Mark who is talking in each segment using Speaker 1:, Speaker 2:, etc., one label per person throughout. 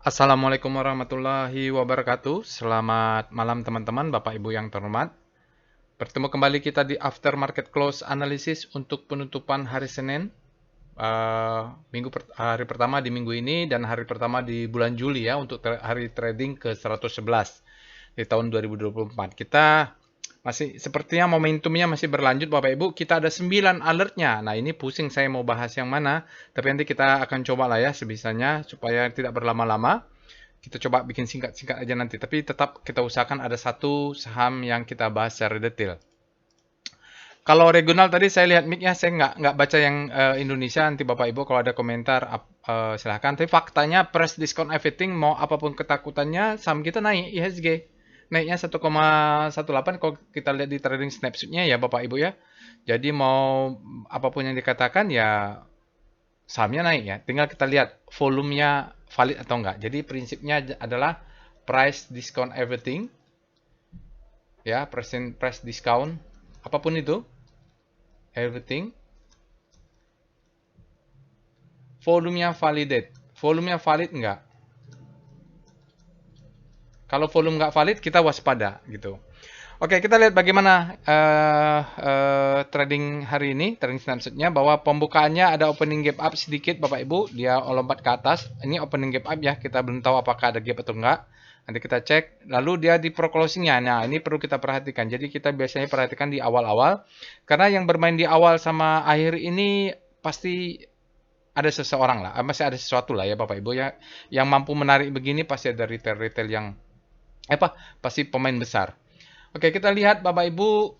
Speaker 1: Assalamualaikum warahmatullahi wabarakatuh. Selamat malam teman-teman, Bapak Ibu yang terhormat. Bertemu kembali kita di After Market Close Analysis untuk penutupan hari Senin. Hari pertama di minggu ini dan hari pertama di bulan Juli ya untuk hari trading ke 111 di tahun 2024. Kita masih sepertinya momentumnya masih berlanjut Bapak Ibu. Kita ada 9 alertnya. Nah, ini pusing saya mau bahas yang mana, tapi nanti kita akan coba lah ya sebisanya supaya tidak berlama-lama. Kita coba bikin singkat-singkat aja nanti, tapi tetap kita usahakan ada satu saham yang kita bahas secara detail. Kalau regional tadi saya lihat mic-nya, saya nggak baca yang Indonesia. Nanti Bapak Ibu kalau ada komentar silahkan. Tapi faktanya press discount everything, mau apapun ketakutannya, saham kita naik IHSG. Naiknya 1,18 kalau kita lihat di trading snapshot-nya ya Bapak Ibu ya. Jadi mau apapun yang dikatakan ya sahamnya naik ya. Tinggal kita lihat volumenya valid atau enggak. Jadi prinsipnya adalah price discount everything. Ya, price discount apapun itu, everything. Volumenya validate. Volumenya valid enggak? Kalau volume enggak valid, kita waspada gitu. Oke, kita lihat bagaimana trading hari ini, trading snapshotnya, bahwa pembukaannya ada opening gap up sedikit, Bapak Ibu, dia lompat ke atas. Ini opening gap up ya, kita belum tahu apakah ada gap atau enggak. Nanti kita cek. Lalu dia di pro closingnya, nah ini perlu kita perhatikan. Jadi kita biasanya perhatikan di awal-awal, karena yang bermain di awal sama akhir ini pasti ada seseorang lah, masih ada sesuatu lah ya Bapak Ibu ya, yang mampu menarik begini pasti ada retail-retail yang pasti pemain besar. Oke, kita lihat Bapak Ibu,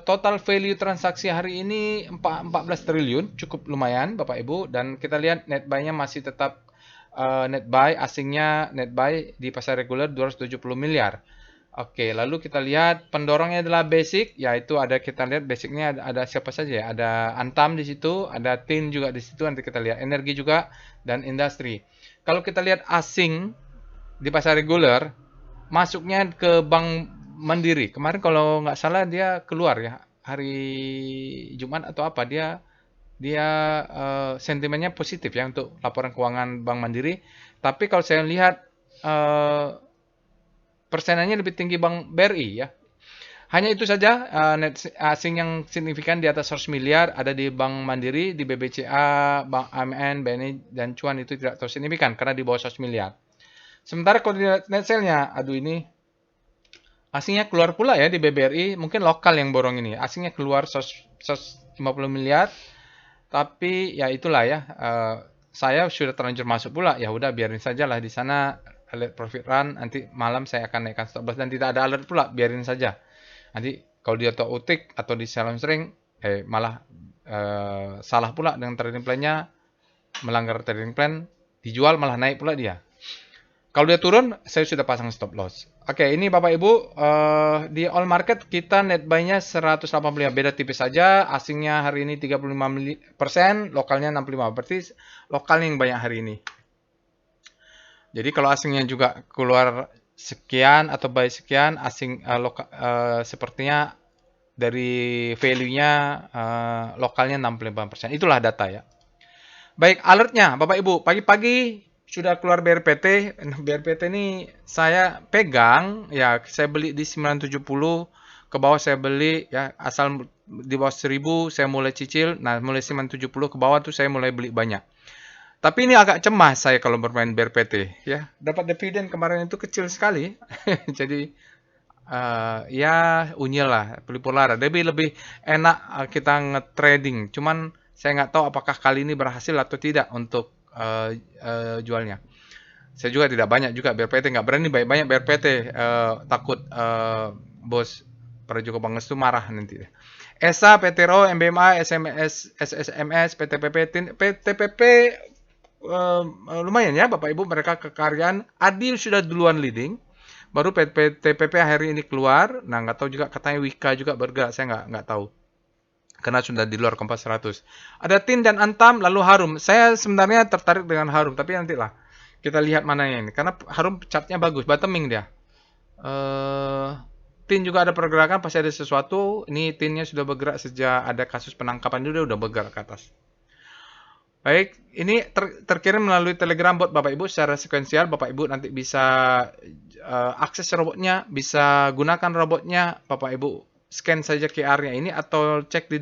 Speaker 1: total value transaksi hari ini 14 triliun, cukup lumayan Bapak Ibu. Dan kita lihat net buy-nya masih tetap net buy, asingnya net buy di pasar reguler 270 miliar. Oke, lalu kita lihat pendorongnya adalah basic, yaitu kita lihat basicnya ada siapa saja ya, ada Antam di situ, ada Tin juga di situ, nanti kita lihat energi juga, dan industri. Kalau kita lihat asing di pasar reguler, masuknya ke Bank Mandiri. Kemarin kalau nggak salah dia keluar ya hari Jumat atau apa, dia dia sentimennya positif ya untuk laporan keuangan Bank Mandiri. Tapi kalau saya lihat eh, persenannya lebih tinggi Bank BRI ya. Hanya itu saja net asing yang signifikan di atas 100 miliar ada di Bank Mandiri, di BBCA, Bank AMN, BNI, dan Cuan itu tidak terlalu signifikan karena di bawah 100 miliar. Sementara kalau di net sale-nya, aduh ini asingnya keluar pula ya di BBRI, mungkin lokal yang borong ini. Asingnya keluar 150 miliar, tapi ya itulah ya. Saya sudah terlanjur masuk pula, ya udah biarin saja lah di sana lihat profit run. Nanti malam saya akan naikkan stop loss dan tidak ada alert pula, biarin saja. Nanti kalau dia auto utik atau di sell string, malah salah pula dengan trading plan-nya, melanggar trading plan, dijual malah naik pula dia. Kalau dia turun, saya sudah pasang stop loss. Oke, ini Bapak Ibu, di all market kita net buy-nya 185, beda tipis saja. Asingnya hari ini 35%, lokalnya 65%. Berarti lokalnya yang banyak hari ini. Jadi kalau asingnya juga keluar sekian atau buy sekian, asing sepertinya dari value-nya lokalnya 65%. Itulah data ya. Baik, alertnya Bapak Ibu, pagi-pagi sudah keluar BRPT. BRPT ini saya pegang, ya saya beli di 970, ke bawah saya beli, ya asal di bawah 1000 saya mulai cicil, nah mulai 970 ke bawah tuh saya mulai beli banyak. Tapi ini agak cemas saya kalau bermain BRPT, ya. Dapat dividen kemarin itu kecil sekali, jadi ya unyil lah, pelipur lara. Tapi lebih enak kita nge-trading. Cuman saya nggak tahu apakah kali ini berhasil atau tidak untuk jualnya. Saya juga tidak banyak juga BRPT, nggak berani banyak-banyak BRPT, takut bos Prajogo Pangestu marah nanti. ESA, PTRO, MBMA, SMS, SSMS, PTPP, PTPP lumayan ya Bapak Ibu, mereka kekaryaan. Adil sudah duluan leading, baru TPP hari ini keluar. Nah, nggak tahu juga, katanya Wika juga bergerak, saya nggak tahu. Karena sudah di luar Kompas 100. Ada Tin dan Antam, lalu Harum. Saya sebenarnya tertarik dengan Harum, tapi nantilah. Kita lihat mana yang ini. Karena Harum chartnya bagus, bottoming dia. Tin juga ada pergerakan, pasti ada sesuatu. Ini Tinnya sudah bergerak sejak ada kasus penangkapan, dia udah bergerak ke atas. Baik, ini terkirim melalui Telegram bot Bapak Ibu secara sekuensial. Bapak Ibu nanti bisa akses robotnya, bisa gunakan robotnya. Bapak Ibu scan saja QR-nya ini atau cek di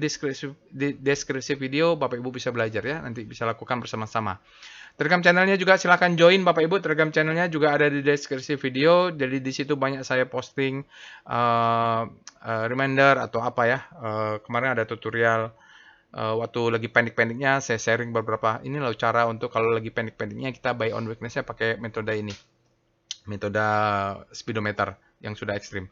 Speaker 1: deskripsi video. Bapak Ibu bisa belajar ya, nanti bisa lakukan bersama-sama. Telegram channelnya juga silahkan join Bapak Ibu. Telegram channelnya juga ada di deskripsi video. Jadi di situ banyak saya posting reminder atau apa ya. Kemarin ada tutorial waktu lagi pendek-pendeknya saya sharing beberapa. Ini loh cara untuk kalau lagi pendek-pendeknya kita buy on weakness-nya pakai metode ini. Metode speedometer yang sudah ekstrim.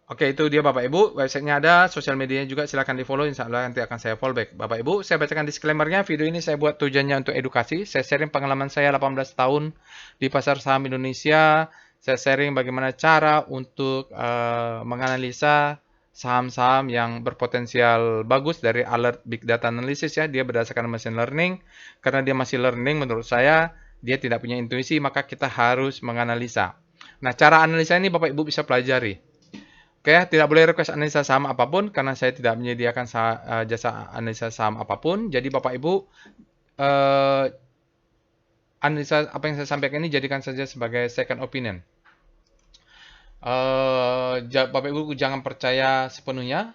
Speaker 1: Oke, itu dia Bapak Ibu. Websitenya ada, sosial medianya juga silahkan di-follow. Insya Allah nanti akan saya follow back. Bapak Ibu, saya bacakan disclaimer-nya. Video ini saya buat tujuannya untuk edukasi. Saya sharing pengalaman saya 18 tahun di pasar saham Indonesia. Saya sharing bagaimana cara untuk menganalisa saham-saham yang berpotensial bagus dari alert big data analysis ya. Dia berdasarkan machine learning. Karena dia masih learning menurut saya, dia tidak punya intuisi, maka kita harus menganalisa. Nah, cara analisa ini Bapak Ibu bisa pelajari. Oke, tidak boleh request analisa saham apapun karena saya tidak menyediakan jasa analisa saham apapun. Jadi Bapak Ibu analisa apa yang saya sampaikan ini jadikan saja sebagai second opinion. Bapak Ibu jangan percaya sepenuhnya.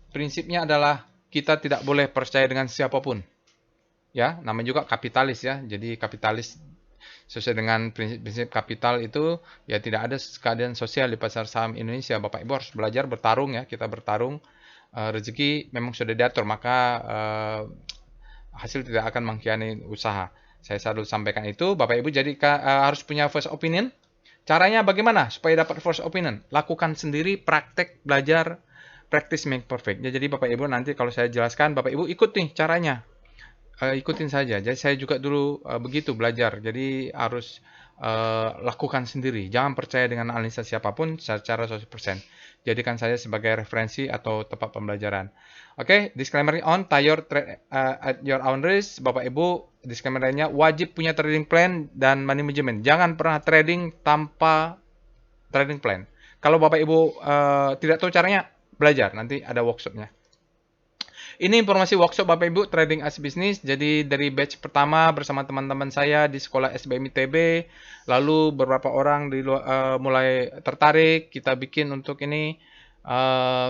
Speaker 1: Prinsipnya adalah kita tidak boleh percaya dengan siapapun. Ya, namanya juga kapitalis ya. Jadi kapitalis sesuai dengan prinsip kapital itu ya tidak ada keadaan sosial di pasar saham Indonesia. Bapak Ibu harus belajar bertarung ya. Kita bertarung. Rezeki memang sudah diatur, maka hasil tidak akan mengkhianati usaha. Saya selalu sampaikan itu. Bapak Ibu jadi harus punya first opinion. Caranya bagaimana supaya dapat first opinion? Lakukan sendiri, praktek, belajar, practice make perfect. Ya, jadi Bapak Ibu nanti kalau saya jelaskan, Bapak Ibu ikut nih caranya. Ikutin saja. Jadi saya juga dulu begitu belajar. Jadi harus lakukan sendiri. Jangan percaya dengan analisa siapapun secara 100%. Jadikan saya sebagai referensi atau tempat pembelajaran. Oke, disclaimer on, tie your trade at your own risk. Bapak Ibu, disclaimer-nya wajib punya trading plan dan money management. Jangan pernah trading tanpa trading plan. Kalau Bapak Ibu tidak tahu caranya, belajar. Nanti ada workshopnya. Ini informasi workshop Bapak Ibu Trading as Business. Jadi dari batch pertama bersama teman-teman saya di sekolah SBM ITB, lalu beberapa orang mulai tertarik. Kita bikin untuk ini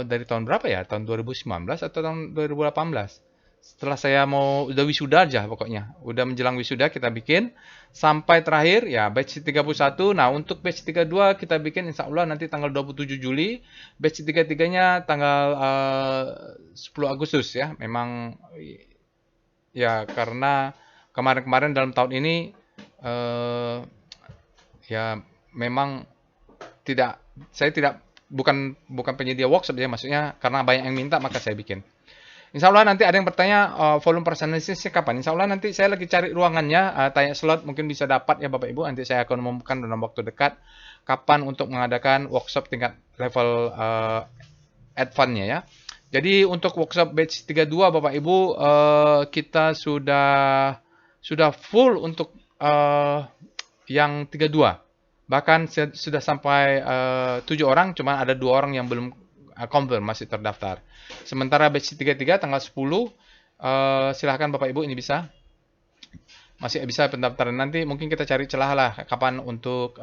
Speaker 1: dari tahun berapa ya? Tahun 2019 atau tahun 2018? Setelah saya udah wisuda aja pokoknya. Udah menjelang wisuda kita bikin. Sampai terakhir ya batch 31. Nah untuk batch 32 kita bikin insya Allah nanti tanggal 27 Juli. Batch 33-nya tanggal 10 Agustus ya. Memang ya karena kemarin-kemarin dalam tahun ini ya memang saya tidak bukan penyedia workshop ya, maksudnya karena banyak yang minta maka saya bikin. Insya Allah nanti ada yang bertanya volume personalisasi kapan. Insya Allah nanti saya lagi cari ruangannya, tanya slot mungkin bisa dapat ya Bapak Ibu. Nanti saya akan umumkan dalam waktu dekat kapan untuk mengadakan workshop tingkat level advance-nya ya. Jadi untuk workshop batch 32 Bapak Ibu kita sudah full untuk yang 32. Bahkan sudah sampai 7 orang, cuma ada 2 orang yang belum confirm masih terdaftar. Sementara batch 33 tanggal 10 silahkan Bapak Ibu ini masih bisa pendaftaran. Nanti mungkin kita cari celah lah kapan untuk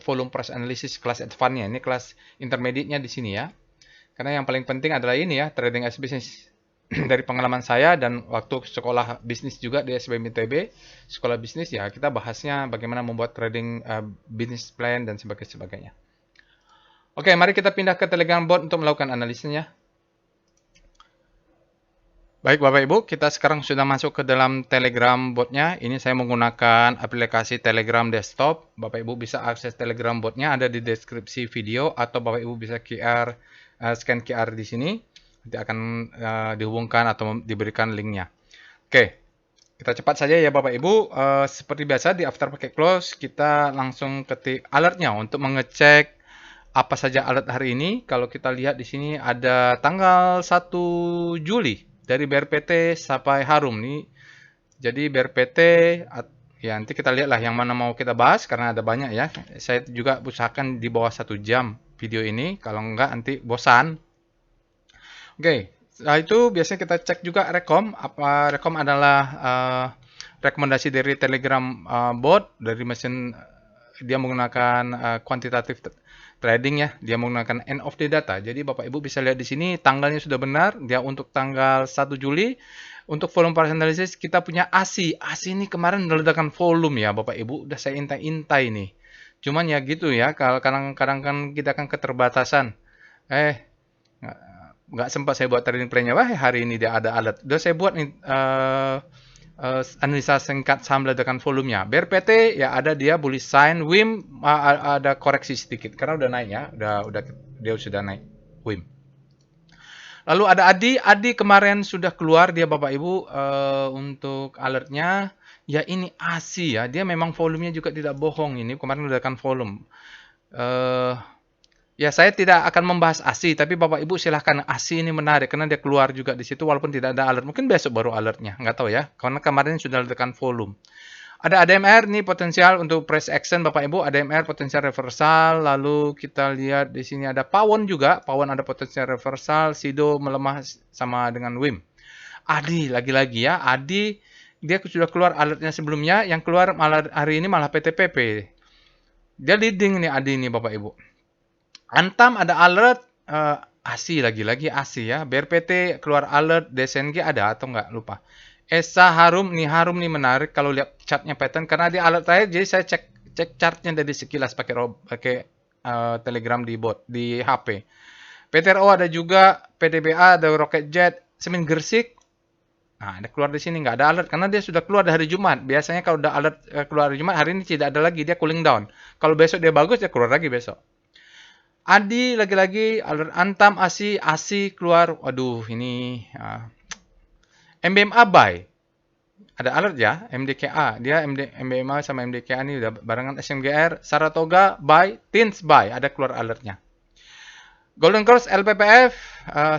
Speaker 1: volume price analysis kelas advance-nya. Ini kelas intermediate-nya di sini ya. Karena yang paling penting adalah ini ya, trading as business. Dari pengalaman saya dan waktu sekolah bisnis juga di SBM ITB, sekolah bisnis ya, kita bahasnya bagaimana membuat trading business plan dan sebagainya. Oke, mari kita pindah ke Telegram bot untuk melakukan analisisnya. Baik Bapak Ibu, kita sekarang sudah masuk ke dalam Telegram botnya. Ini saya menggunakan aplikasi Telegram desktop. Bapak Ibu bisa akses Telegram botnya ada di deskripsi video atau Bapak Ibu bisa scan QR di sini. Nanti akan dihubungkan atau diberikan linknya. Oke, kita cepat saja ya Bapak Ibu. Seperti biasa di after packet close kita langsung ketik alertnya untuk mengecek apa saja alert hari ini. Kalau kita lihat di sini ada tanggal 1 Juli. Dari BRPT sampai Harum nih. Jadi BRPT ya nanti kita lihatlah yang mana mau kita bahas karena ada banyak ya. Saya juga usahakan di bawah 1 jam video ini. Kalau enggak nanti bosan. Oke, Setelah itu biasanya kita cek juga rekom. Rekom adalah rekomendasi dari Telegram bot dari mesin. Dia menggunakan quantitative trading ya. Dia menggunakan end of day data. Jadi Bapak Ibu bisa lihat di sini tanggalnya sudah benar. Dia untuk tanggal 1 Juli. Untuk volume price analysis kita punya ASI. ASI ini kemarin meledakan volume ya Bapak Ibu. Udah saya intai-intai nih. Cuman ya gitu ya. Kalau kadang-kadang kan kita kan keterbatasan. Nggak sempat saya buat trading plan-nya. Wah, hari ini dia ada alert. Udah saya buat nih analisa singkat saham ledakan volumenya. BRPT ya ada dia bullish sign, WIM ada koreksi sedikit karena udah naik ya, dia sudah naik WIM. Lalu ada Adi kemarin sudah keluar dia Bapak Ibu untuk alertnya. Ya ini ASI ya, dia memang volumenya juga tidak bohong ini kemarin ledakan volume. Ya, saya tidak akan membahas ASI, tapi Bapak Ibu silahkan. ASI ini menarik karena dia keluar juga di situ walaupun tidak ada alert. Mungkin besok baru alertnya, nggak tahu ya. Karena kemarin sudah ledakan volume. Ada ADMR nih potensial untuk price action Bapak Ibu. ADMR potensial reversal. Lalu kita lihat di sini ada Pawon juga. Pawon ada potensial reversal. Sido melemah sama dengan WIM. Adi lagi-lagi ya. Adi dia sudah keluar alertnya sebelumnya. Yang keluar malah hari ini malah PTPP. Dia leading nih Adi nih Bapak Ibu. Antam ada alert, ASI lagi-lagi ASI ya. BRPT keluar alert, DSNG ada atau enggak lupa. ESA Harum nih menarik kalau lihat chartnya pattern karena dia alert saya jadi saya cek chartnya dari sekilas pakai Telegram di bot di HP. PTRO ada juga, PDBA ada Rocket Jet, Semin Gersik. Nah, ada keluar di sini nggak ada alert karena dia sudah keluar dari hari Jumat. Biasanya kalau udah alert keluar hari Jumat, hari ini tidak ada lagi, dia cooling down. Kalau besok dia bagus, dia keluar lagi besok. Adi lagi-lagi alert Antam ASI keluar. Waduh, ini MBMA buy. Ada alert ya, MDKA. Dia MBMA sama MDKA ini udah barengan SMGR, Saratoga buy, Tins buy. Ada keluar alertnya. Golden Cross LPPF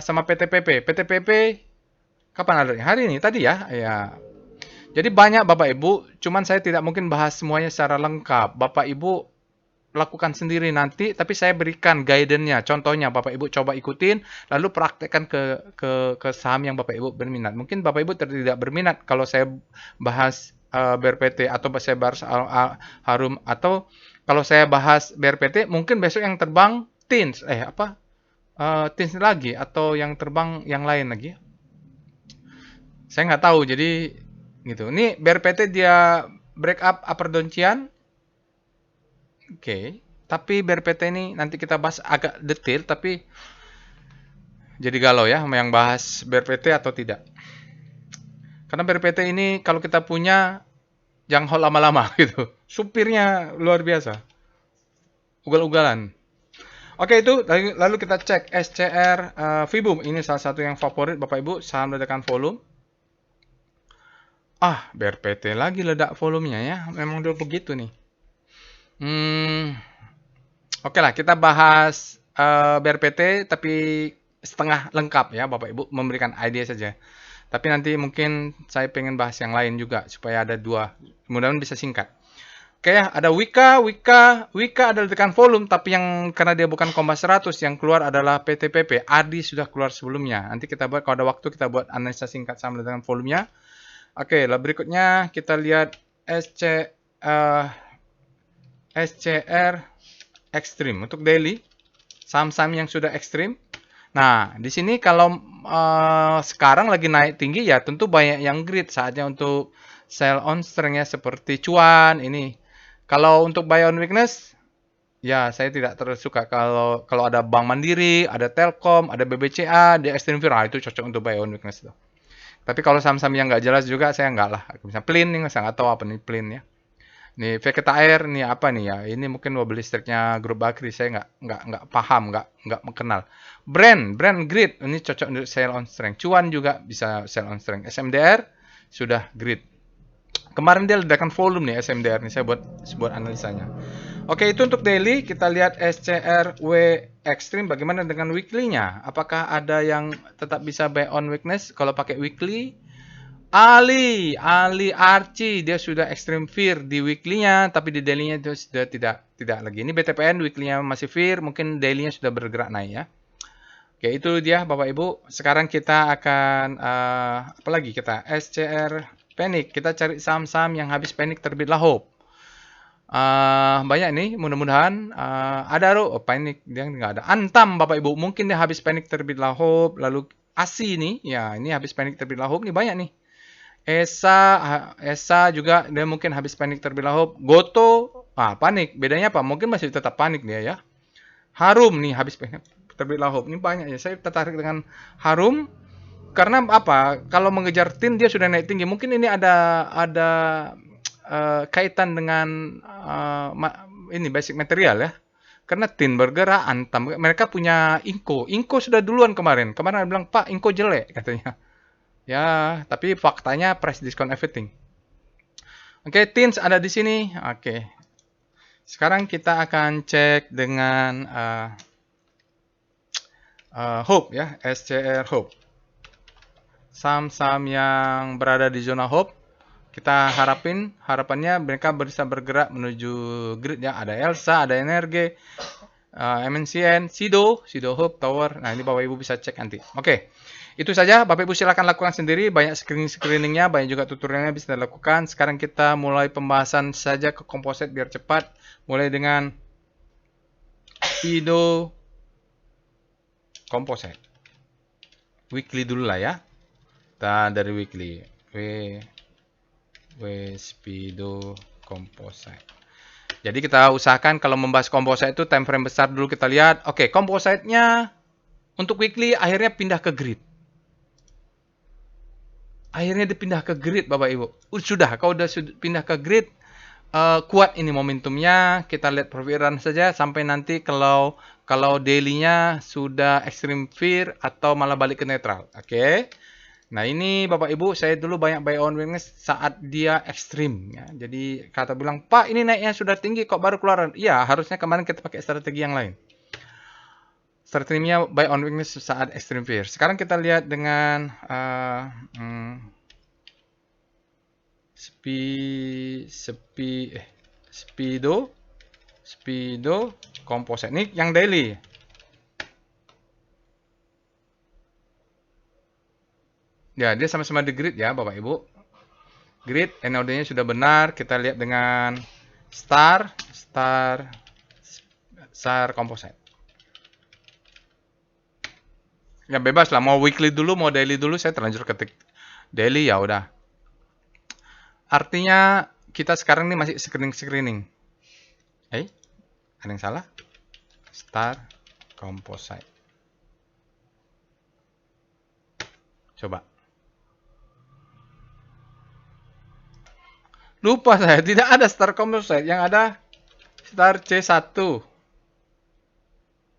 Speaker 1: sama PTPP. PTPP kapan alertnya? Hari ini tadi ya. Ya. Jadi banyak Bapak Ibu, cuman saya tidak mungkin bahas semuanya secara lengkap. Bapak Ibu lakukan sendiri nanti, tapi saya berikan guidance-nya. Contohnya Bapak Ibu coba ikutin, lalu praktekkan ke saham yang Bapak Ibu berminat. Mungkin Bapak Ibu tidak berminat kalau saya bahas BRPT atau saya bahas Harum, atau kalau saya bahas BRPT, mungkin besok yang terbang Tins, Tins lagi, atau yang terbang yang lain lagi. Saya nggak tahu, jadi gitu. Ini BRPT dia break up upper downtrend. Oke, tapi BRPT ini nanti kita bahas agak detail, tapi jadi galau ya, yang bahas BRPT atau tidak. Karena BRPT ini kalau kita punya, jangan hold lama-lama gitu. Supirnya luar biasa. Ugal-ugalan. Oke, itu lalu kita cek SCR Vibum. Ini salah satu yang favorit Bapak Ibu, saham ledakan volume. BRPT lagi ledak volumenya ya. Memang udah begitu nih. Oke lah, kita bahas BRPT tapi setengah lengkap ya Bapak Ibu, memberikan ide saja. Tapi nanti mungkin saya pengen bahas yang lain juga supaya ada dua. Mudah-mudahan bisa singkat. Oke ya, ada Wika adalah tekan volume tapi yang karena dia bukan Kompas 100 yang keluar adalah PTPP. Adi sudah keluar sebelumnya. Nanti kita buat kalau ada waktu kita buat analisa singkat sama dengan volumenya. Oke, lah berikutnya kita lihat SCR Extreme untuk daily, saham-saham yang sudah ekstrim. Nah, di sini kalau sekarang lagi naik tinggi ya tentu banyak yang greed saatnya untuk sell on strength-nya seperti cuan ini. Kalau untuk buy on weakness, ya saya tidak terlalu suka kalau ada Bank Mandiri, ada Telkom, ada BBCA, ada Extreme Fear, itu cocok untuk buy on weakness tuh. Tapi kalau saham-saham yang nggak jelas juga saya nggak lah. Misalnya Plin nih, saya nggak tahu apa nih Plin ya. Nih Vegeta Air nih apa nih ya? Ini mungkin mobil listriknya Grup Bakri, saya nggak paham, nggak mengenal. Brand Grid ini cocok untuk sell on strength. Cuan juga bisa sell on strength. SMDR sudah Grid. Kemarin dia ledakan volume nih SMDR nih, saya buat analisanya. Oke, itu untuk daily. Kita lihat SCRW Extreme bagaimana dengan weekly-nya. Apakah ada yang tetap bisa buy on weakness kalau pakai weekly? Ali Archie dia sudah extreme fear di weekly-nya, tapi di daily-nya itu sudah tidak lagi. Ini BTPN weekly-nya masih fear, mungkin daily-nya sudah bergerak naik ya. Oke, itu dia Bapak Ibu. Sekarang kita akan apa lagi kita? SCR Panic. Kita cari saham-saham yang habis panik terbitlah hope. Banyak nih, mudah-mudahan ada oh, panik dia nggak ada. Antam Bapak Ibu, mungkin dia habis panik terbitlah hope. Lalu ASI nih, ya ini habis panik terbitlah hope nih banyak nih. ESA juga dia mungkin habis panik terbitlah hope. Goto, panik. Bedanya apa? Mungkin masih tetap panik dia ya. Harum nih habis panik terbitlah hope. Ini banyak ya. Saya tertarik dengan Harum karena apa? Kalau mengejar tin dia sudah naik tinggi. Mungkin ini ada kaitan dengan ini basic material ya. Karena tin bergerak, Antam mereka punya Inco. Inco sudah duluan kemarin. Kemarin ada bilang, "Pak, Inco jelek," katanya. Ya, tapi faktanya price discount everything. Oke, tins ada di sini. Oke. Sekarang kita akan cek dengan Hope ya, SCR Hope. Saham-saham yang berada di zona Hope, kita harapannya mereka bisa bergerak menuju grid ya. Ada Elsa, ada Energi, MNCN, Sido Hope Tower. Nah, ini Bapak Ibu bisa cek nanti. Oke. Itu saja, Bapak Ibu silakan lakukan sendiri. Banyak screening-screeningnya, banyak juga tutorialnya bisa dilakukan. Sekarang kita mulai pembahasan saja ke komposit biar cepat. Mulai dengan Speedo Composite. Weekly dulu lah ya. Kita dari weekly. Speedo Composite. Jadi kita usahakan kalau membahas composite itu time frame besar dulu kita lihat. Oke, composite-nya untuk weekly akhirnya pindah ke grid. Akhirnya dipindah ke grid Bapak Ibu. Sudah, kalau udah pindah ke grid, kuat ini momentumnya. Kita lihat profit run saja sampai nanti kalau daily-nya sudah extreme fear atau malah balik ke netral. Oke. Nah ini Bapak Ibu, saya dulu banyak buy on weakness saat dia ekstrim. Ya. Jadi kata bilang, "Pak ini naiknya sudah tinggi kok baru keluaran." Iya, harusnya kemarin kita pakai strategi yang lain. Strateginya buy on weakness saat extreme fear. Sekarang kita lihat dengan Speedo Composite. Ini yang daily. Ya, dia sama-sama di grid ya, Bapak Ibu. Grid, NOD-nya sudah benar. Kita lihat dengan Star Composite. Ya bebas lah, mau weekly dulu, mau daily dulu, saya terlanjur ketik daily ya udah. Artinya kita sekarang ini masih screening. Ada yang salah? Star Composite. Coba. Lupa saya, tidak ada Star Composite, yang ada Star C1.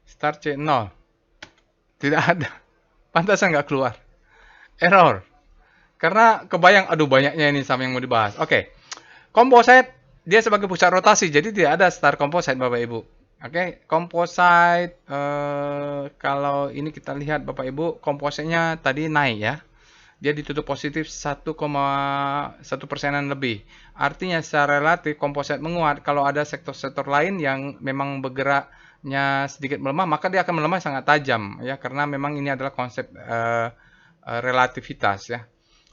Speaker 1: Star C0. Tidak ada. Pantasan nggak keluar. Error. Karena kebayang, aduh banyaknya ini sama yang mau dibahas. Oke. Composite, dia sebagai pusat rotasi, jadi tidak ada Star Composite Bapak Ibu. Oke, Composite, kalau ini kita lihat Bapak Ibu, Composite-nya tadi naik ya. Dia ditutup positif 1,1%-an lebih. Artinya secara relatif Composite menguat. Kalau ada sektor-sektor lain yang memang bergeraknya sedikit melemah, maka dia akan melemah sangat tajam ya, karena memang ini adalah konsep relativitas ya.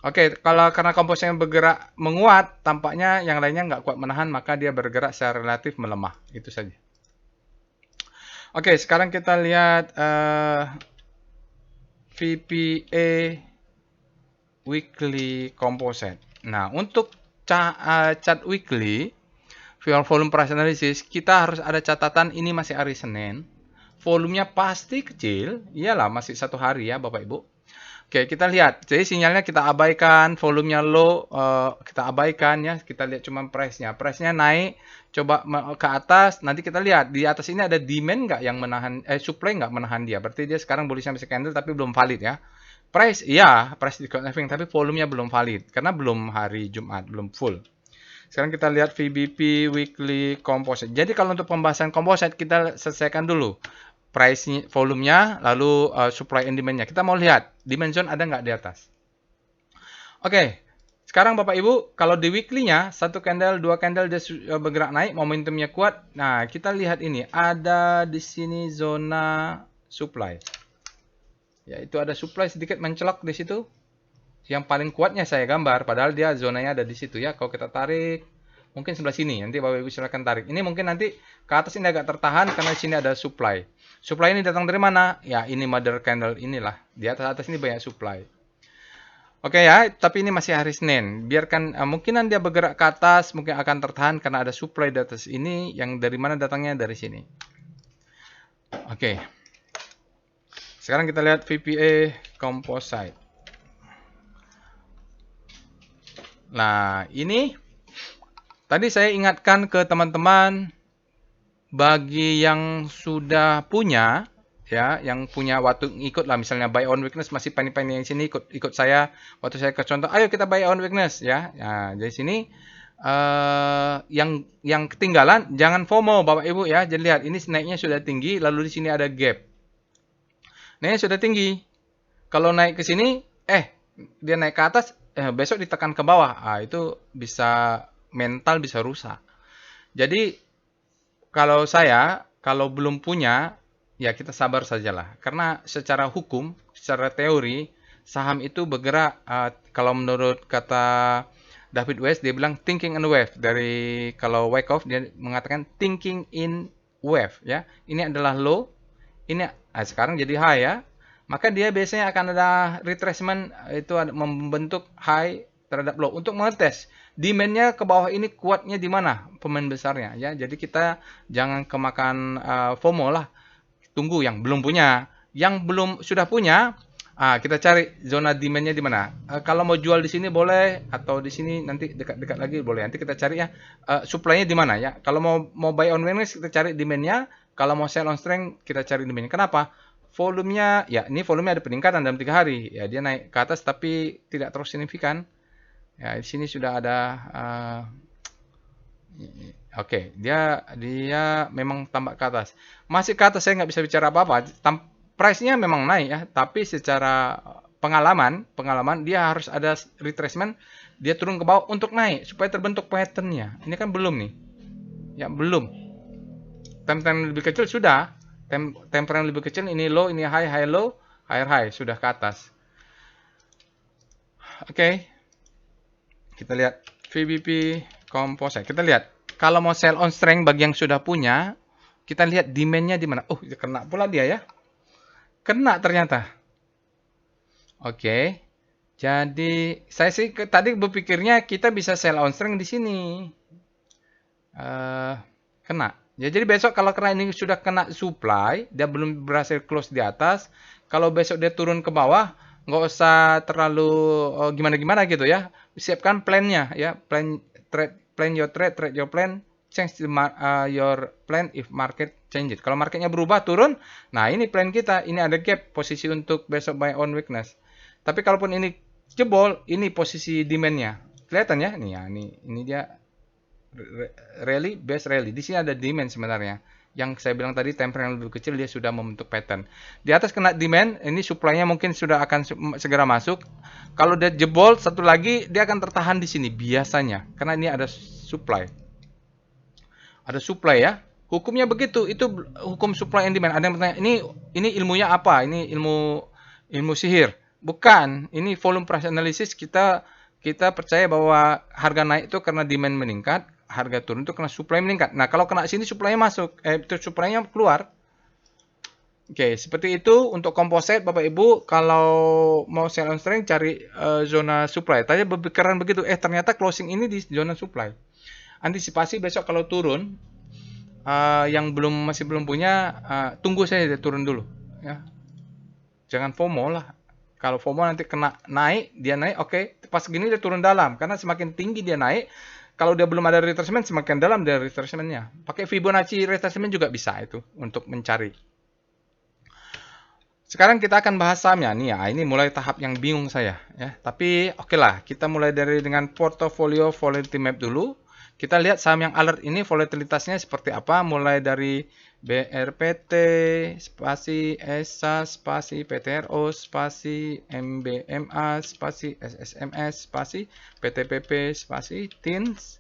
Speaker 1: Oke, kalau karena Composite yang bergerak menguat, tampaknya yang lainnya nggak kuat menahan, maka dia bergerak secara relatif melemah. Itu saja. Oke, sekarang kita lihat VPA Weekly Composite. Nah, untuk chart weekly, volume price analysis, kita harus ada catatan ini masih hari Senin. Volumenya pasti kecil, iyalah masih satu hari ya Bapak Ibu. Oke, kita lihat. Jadi sinyalnya kita abaikan, volumenya low, kita abaikan ya. Kita lihat cuma price-nya. Price-nya naik, coba ke atas. Nanti kita lihat di atas ini ada demand nggak yang menahan, supply nggak menahan dia. Berarti dia sekarang bullish sampai candle tapi belum valid ya. Price, iya, price discount everything, tapi volumenya belum valid karena belum hari Jumat, belum full. Sekarang kita lihat VBP Weekly Composite. Jadi kalau untuk pembahasan composite kita selesaikan dulu price volumenya, lalu supply and demand-nya. Kita mau lihat demand zone ada nggak di atas. Oke, sekarang Bapak Ibu, kalau di weekly-nya, satu candle, dua candle dia bergerak naik, momentumnya kuat. Nah, kita lihat ini, ada di sini zona supply. Ya, itu ada supply sedikit mencolok di situ. Yang paling kuatnya saya gambar, padahal dia zonanya ada di situ ya. Kalau kita tarik, mungkin sebelah sini. Nanti Bapak Ibu silakan tarik. Ini mungkin nanti ke atas ini agak tertahan karena di sini ada supply. Supply ini datang dari mana? Ya, ini mother candle inilah. Di atas ini banyak supply. Oke ya, tapi ini masih hari Senin. Biarkan mungkinan dia bergerak ke atas, mungkin akan tertahan karena ada supply di atas ini yang dari mana datangnya dari sini. Oke. Sekarang kita lihat VPA Composite. Nah, ini tadi saya ingatkan ke teman-teman bagi yang sudah punya ya, yang punya waktu ikut lah, misalnya buy on weakness masih panik-panik yang sini ikut saya waktu saya ke contoh, ayo kita buy on weakness ya. Nah, dari sini yang ketinggalan jangan FOMO Bapak Ibu ya. Jadi lihat ini naiknya sudah tinggi, lalu di sini ada gap. Naiknya sudah tinggi. Kalau naik ke sini, dia naik ke atas, besok ditekan ke bawah. Itu bisa mental bisa rusak. Jadi kalau kalau belum punya, ya kita sabar sajalah. Karena secara hukum, secara teori, saham itu bergerak, kalau menurut kata David West, dia bilang thinking in wave. Dari kalau Wyckoff, dia mengatakan thinking in wave. Ya, ini adalah low, ini sekarang jadi high ya. Maka dia biasanya akan ada retracement, itu membentuk high terhadap low untuk mengetes demand-nya ke bawah ini kuatnya di mana pemain besarnya ya. Jadi kita jangan kemakan FOMO lah. Tunggu yang belum punya. Yang belum sudah punya, kita cari zona demand-nya di mana. Kalau mau jual di sini boleh, atau di sini nanti dekat-dekat lagi boleh. Nanti kita cari ya supply-nya di mana ya. Kalau mau buy on weakness kita cari demand-nya. Kalau mau sell on strength kita cari demand-nya. Kenapa? Volumenya, ya ini volumenya ada peningkatan dalam 3 hari. Ya dia naik ke atas tapi tidak terus signifikan. Ya di sini sudah ada oke, dia memang tambah ke atas. Masih ke atas saya nggak bisa bicara apa-apa. Price-nya memang naik ya, tapi secara pengalaman dia harus ada retracement, dia turun ke bawah untuk naik supaya terbentuk pattern-nya. Ini kan belum nih. Ya, belum. Time lebih kecil sudah. Time frame lebih kecil, ini low, ini high, high low, higher high, sudah ke atas. Oke. Kita lihat VBP Composite. Kita lihat kalau mau sell on strength bagi yang sudah punya, kita lihat demand-nya di mana. Oh, kena pula dia ya. Kena ternyata. Oke. Jadi saya sih tadi berpikirnya kita bisa sell on strength di sini. Kena. Ya, jadi besok kalau kena ini sudah kena supply, dia belum berhasil close di atas. Kalau besok dia turun ke bawah, nggak usah terlalu gimana-gimana gitu ya. Siapkan plan-nya ya. Plan your trade your plan. Change your plan if market change it. Kalau marketnya berubah turun, nah ini plan kita. Ini ada gap posisi untuk besok buy on weakness. Tapi kalaupun ini jebol, ini posisi demand-nya. Kelihatan ya? Nih ya, ini dia rally, base rally. Di sini ada demand sebenarnya. Yang saya bilang tadi, time frame yang lebih kecil dia sudah membentuk pattern. Di atas kena demand, ini supply-nya mungkin sudah akan segera masuk. Kalau dia jebol satu lagi, dia akan tertahan di sini biasanya, karena ini ada supply. Ada supply ya. Hukumnya begitu. Itu hukum supply and demand. Ada yang bertanya, ini ilmunya apa? Ini ilmu sihir. Bukan. Ini volume price analysis. Kita percaya bahwa harga naik itu karena demand meningkat, harga turun itu karena supply meningkat. Nah, kalau kena sini supply-nya masuk, supply-nya keluar. Oke, seperti itu untuk composite Bapak Ibu. Kalau mau sell on strength cari zona supply. Tadi berpikiran begitu, ternyata closing ini di zona supply. Antisipasi besok kalau turun, yang masih belum punya, tunggu saya dia turun dulu ya. Jangan FOMO lah. Kalau FOMO nanti kena naik, dia naik, oke. Pas gini dia turun dalam, karena semakin tinggi dia naik, kalau dia belum ada retracement, semakin dalam dia retracementnya. Pakai Fibonacci retracement juga bisa itu untuk mencari. Sekarang kita akan bahas sahamnya nih ya. Ini mulai tahap yang bingung saya ya. Tapi oke lah, kita mulai dengan portofolio volatility map dulu. Kita lihat saham yang alert ini volatilitasnya seperti apa, mulai dari BRPT, spasi ESA, spasi PTRO, spasi MBMA, spasi SSMS, spasi PTPP, spasi TINS,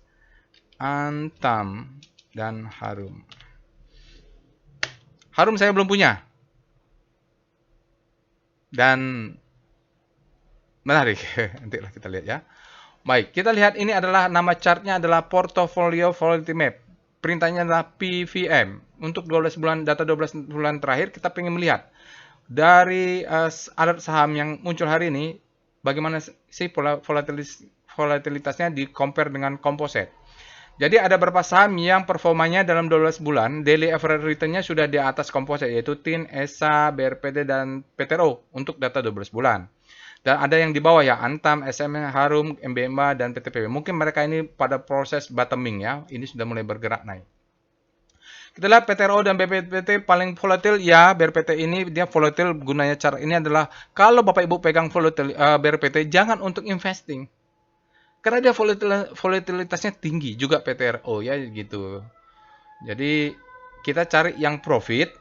Speaker 1: Antam, dan Harum. Harum saya belum punya. dan menarik. Nantilah kita lihat ya. Baik, kita lihat ini adalah nama chartnya adalah Portfolio Volatility Map. Perintahnya adalah PVM. Untuk 12 bulan data 12 bulan terakhir kita ingin melihat dari alert saham yang muncul hari ini bagaimana sih volatilitasnya di compare dengan composite. Jadi ada beberapa saham yang performanya dalam 12 bulan daily average return-nya sudah di atas composite yaitu TIN, ESA, BRPT dan PTRO untuk data 12 bulan. Dan ada yang di bawah ya, Antam, SM, Harum, MBMA, dan PTPB. Mungkin mereka ini pada proses bottoming ya. Ini sudah mulai bergerak naik. Kita lihat PTRO dan BPT paling volatil. Ya, BRPT ini dia volatil gunanya cara ini adalah kalau Bapak Ibu pegang volatil BRPT jangan untuk investing. Karena dia volatilitasnya tinggi juga PTRO ya gitu. Jadi kita cari yang profit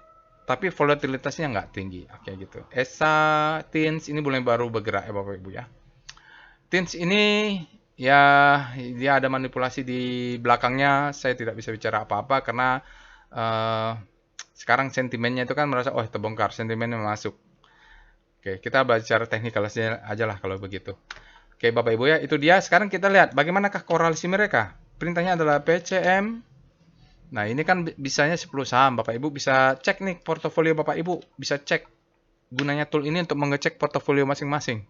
Speaker 1: tapi volatilitasnya nggak tinggi. Oke gitu. ESA, TINS ini mulai baru bergerak ya Bapak Ibu ya. TINS ini ya dia ada manipulasi di belakangnya. Saya tidak bisa bicara apa-apa karena sekarang sentimennya itu kan merasa oh terbongkar, sentimennya masuk. Oke, kita bicara teknikal aja lah kalau begitu. Oke, Bapak Ibu ya, itu dia. Sekarang kita lihat bagaimanakah korelasi mereka. Perintahnya adalah PCM. Nah, ini kan bisanya 10 saham. Bapak Ibu bisa cek nih portofolio Bapak Ibu. Bisa cek gunanya tool ini untuk mengecek portofolio masing-masing.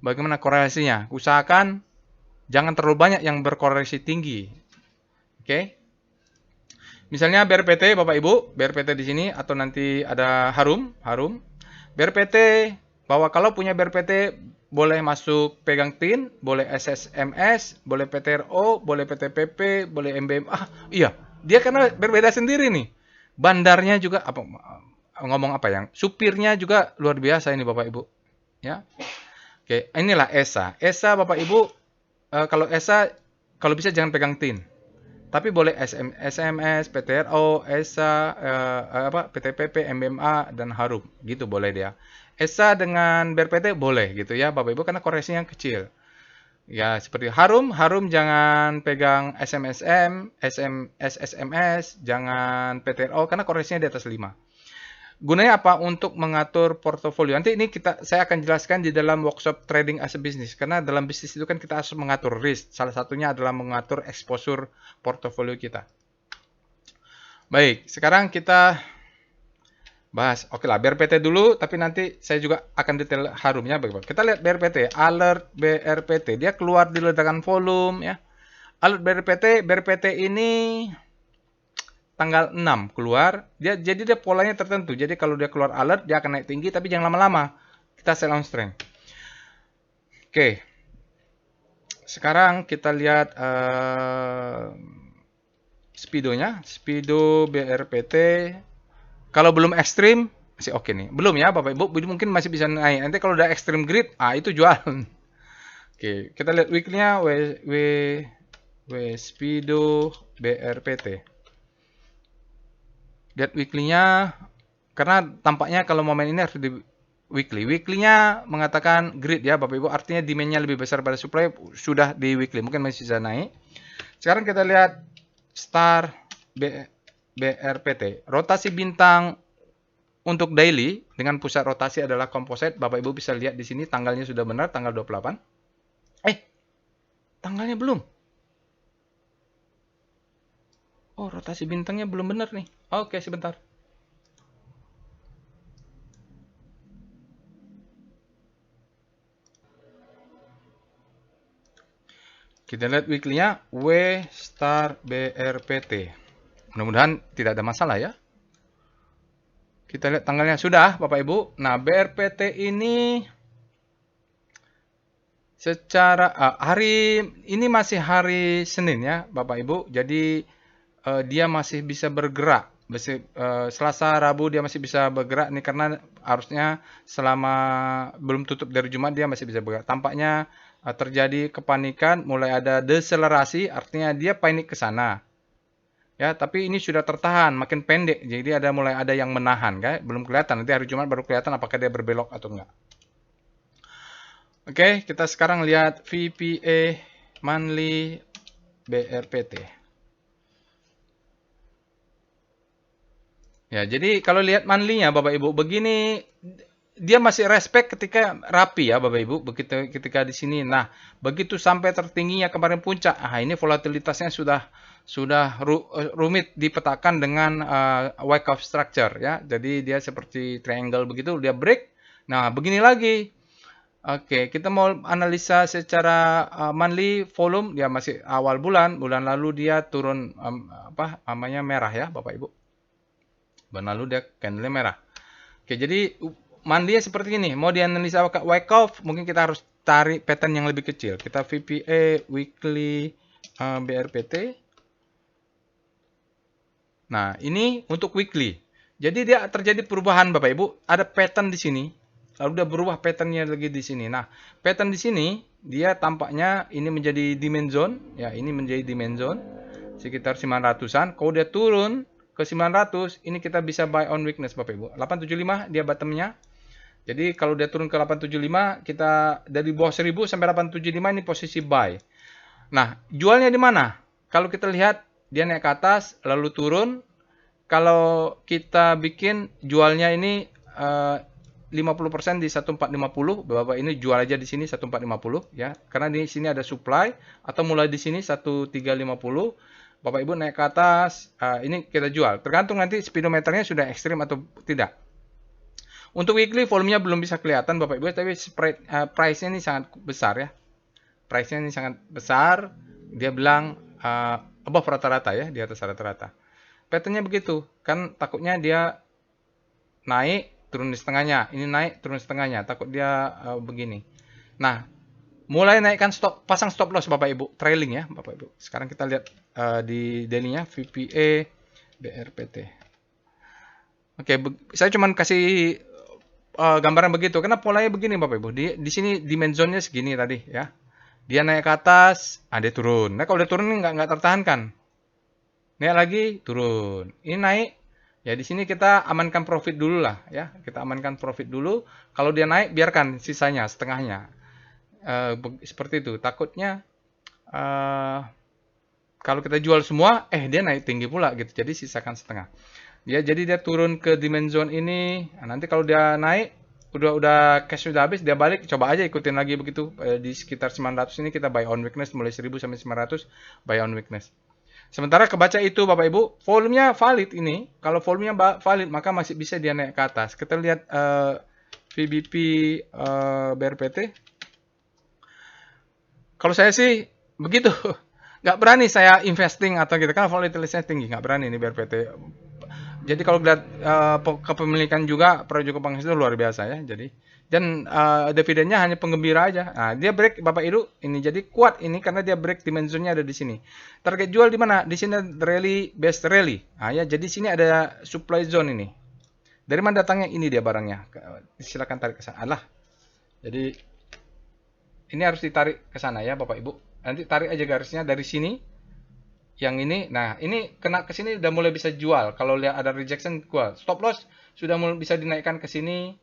Speaker 1: Bagaimana korelasinya? Usahakan jangan terlalu banyak yang berkorelasi tinggi. Oke. Misalnya BRPT Bapak Ibu, BRPT di sini atau nanti ada Harum. BRPT bahwa kalau punya BRPT boleh masuk pegang TIN, boleh SSMS, boleh PTRO, boleh PTPP, boleh MBMA. Iya, dia karena berbeda sendiri nih. Bandarnya juga apa ngomong apa yang supirnya juga luar biasa ini Bapak Ibu. Ya. Oke, inilah ESA. ESA Bapak Ibu kalau ESA kalau bisa jangan pegang TIN. Tapi boleh SMS, PTRO, ESA, PTPP, MBMA, dan Harum. Gitu boleh dia. ESA dengan BRPT boleh gitu ya Bapak Ibu karena koreksinya kecil. Ya seperti Harum jangan pegang SMSM, SSMS, jangan PTRO karena koreksinya di atas 5. Gunanya apa? Untuk mengatur portofolio. Nanti ini saya akan jelaskan di dalam workshop trading as a business. Karena dalam bisnis itu kan kita harus mengatur risk. Salah satunya adalah mengatur exposure portofolio kita. Baik, sekarang kita bahas. Oke lah, BRPT dulu, tapi nanti saya juga akan detail Harumnya bagaimana. Kita lihat BRPT, alert BRPT. Dia keluar di ledakan volume ya. Alert BRPT ini tanggal 6 keluar, jadi dia polanya tertentu. Jadi kalau dia keluar alert, dia akan naik tinggi, tapi jangan lama-lama. Kita sell on strength. Oke. Sekarang kita lihat speedonya. Speedo BRPT. Kalau belum ekstrim, masih oke nih. Belum ya Bapak Ibu, mungkin masih bisa naik. Nanti kalau udah ekstrim grid, itu jualan. Oke, kita lihat weekly-nya Speedo BRPT. Lihat weekly-nya, karena tampaknya kalau momen ini harus di weekly. Weekly-nya mengatakan grid ya Bapak Ibu, artinya demand-nya lebih besar pada supply, sudah di weekly, mungkin masih bisa naik. Sekarang kita lihat star BRPT. Rotasi bintang untuk daily dengan pusat rotasi adalah composite. Bapak Ibu bisa lihat di sini tanggalnya sudah benar, tanggal 28. Tanggalnya belum. Oh, rotasi bintangnya belum benar nih. Oke, sebentar. Kita lihat weekly-nya W star BRPT. Mudah-mudahan tidak ada masalah ya. Kita lihat tanggalnya sudah Bapak Ibu. Nah, BRPT ini secara hari ini masih hari Senin ya Bapak Ibu. Jadi dia masih bisa bergerak. Selasa, Rabu dia masih bisa bergerak nih karena harusnya selama belum tutup dari Jumat dia masih bisa bergerak. Tampaknya terjadi kepanikan, mulai ada deselerasi, artinya dia panik ke sana. Ya, tapi ini sudah tertahan, makin pendek. Jadi mulai ada yang menahan, kan? Belum kelihatan. Nanti hari Jumat baru kelihatan apakah dia berbelok atau enggak. Oke, kita sekarang lihat VPA monthly BRPT. Ya, jadi kalau lihat monthly-nya Bapak Ibu begini dia masih respect ketika rapi ya Bapak Ibu, begitu ketika di sini. Nah, begitu sampai tertingginya kemarin puncak, ini volatilitasnya sudah rumit dipetakan dengan Wyckoff structure ya. Jadi dia seperti triangle begitu, dia break. Nah, begini lagi. Oke, kita mau analisa secara monthly volume, dia masih awal bulan lalu dia turun apa namanya merah ya Bapak Ibu. Bulan lalu dia candle merah. Oke, jadi monthly seperti ini. Mau dianalisa Wyckoff, mungkin kita harus tarik pattern yang lebih kecil. Kita VPA weekly BRPT. Nah, ini untuk weekly. Jadi dia terjadi perubahan Bapak Ibu, ada pattern di sini. Lalu dia berubah patternnya lagi di sini. Nah, pattern di sini dia tampaknya ini menjadi demand zone, ya ini menjadi demand zone sekitar 900-an. Kalau dia turun ke 900, ini kita bisa buy on weakness Bapak Ibu. 875 dia bottomnya. Jadi kalau dia turun ke 875, kita dari bawah 1000 sampai 875 ini posisi buy. Nah, jualnya di mana? Kalau kita lihat dia naik ke atas lalu turun. Kalau kita bikin jualnya ini 50% di 1450, Bapak ini jual aja di sini 1450 ya. Karena di sini ada supply atau mulai di sini 1350. Bapak Ibu naik ke atas, ini kita jual. Tergantung nanti speedometernya sudah ekstrim atau tidak. Untuk weekly volumenya belum bisa kelihatan Bapak Ibu, tapi price-nya ini sangat besar ya. Price-nya ini sangat besar. Dia bilang above rata-rata ya, di atas rata-rata. Pattern-nya begitu, kan takutnya dia naik turun di setengahnya, ini naik turun setengahnya, takut dia begini. Nah, mulai naikkan pasang stop loss Bapak Ibu, trailing ya Bapak Ibu. Sekarang kita lihat di daily-nya VPA BRPT. Oke, saya cuma kasih gambaran begitu, karena polanya begini Bapak Ibu. Di sini demand zone-nya segini tadi ya. Dia naik ke atas, dia turun. Nah, kalau dia turun ini nggak tertahankan. Naik lagi, turun. Ini naik. Ya di sini kita amankan profit dulu lah ya. Kita amankan profit dulu. Kalau dia naik biarkan sisanya setengahnya. Seperti itu. Takutnya kalau kita jual semua, dia naik tinggi pula gitu. Jadi sisakan setengah. Ya jadi dia turun ke demand zone ini. Nah, nanti kalau dia naik udah cash sudah habis, dia balik, coba aja ikutin lagi begitu. Di sekitar 900 ini kita buy on weakness mulai 1000 sampai 900 buy on weakness. Sementara kebaca itu Bapak Ibu, volumenya valid ini. Kalau volumenya valid, maka masih bisa dia naik ke atas. Kita lihat VBP BRPT. Kalau saya sih begitu. Nggak berani saya investing atau gitu. Karena volatilitasnya tinggi. Nggak berani ini BRPT. Jadi kalau lihat kepemilikan juga Proyek Pangkas itu luar biasa ya. Jadi dan dividennya hanya penggembira aja. Nah, dia break Bapak Ibu ini jadi kuat ini karena dia break dimensionnya ada di sini. Target jual di mana? Di sini rally best rally. Nah, ya jadi sini ada supply zone ini. Dari mana datangnya ini dia barangnya? Silakan tarik ke sana. Alah. Jadi ini harus ditarik ke sana ya Bapak Ibu. Nanti tarik aja garisnya dari sini. Yang ini, nah ini kena ke sini udah mulai bisa jual. Kalau lihat ada rejection, jual. Stop loss sudah mulai bisa dinaikkan ke sini.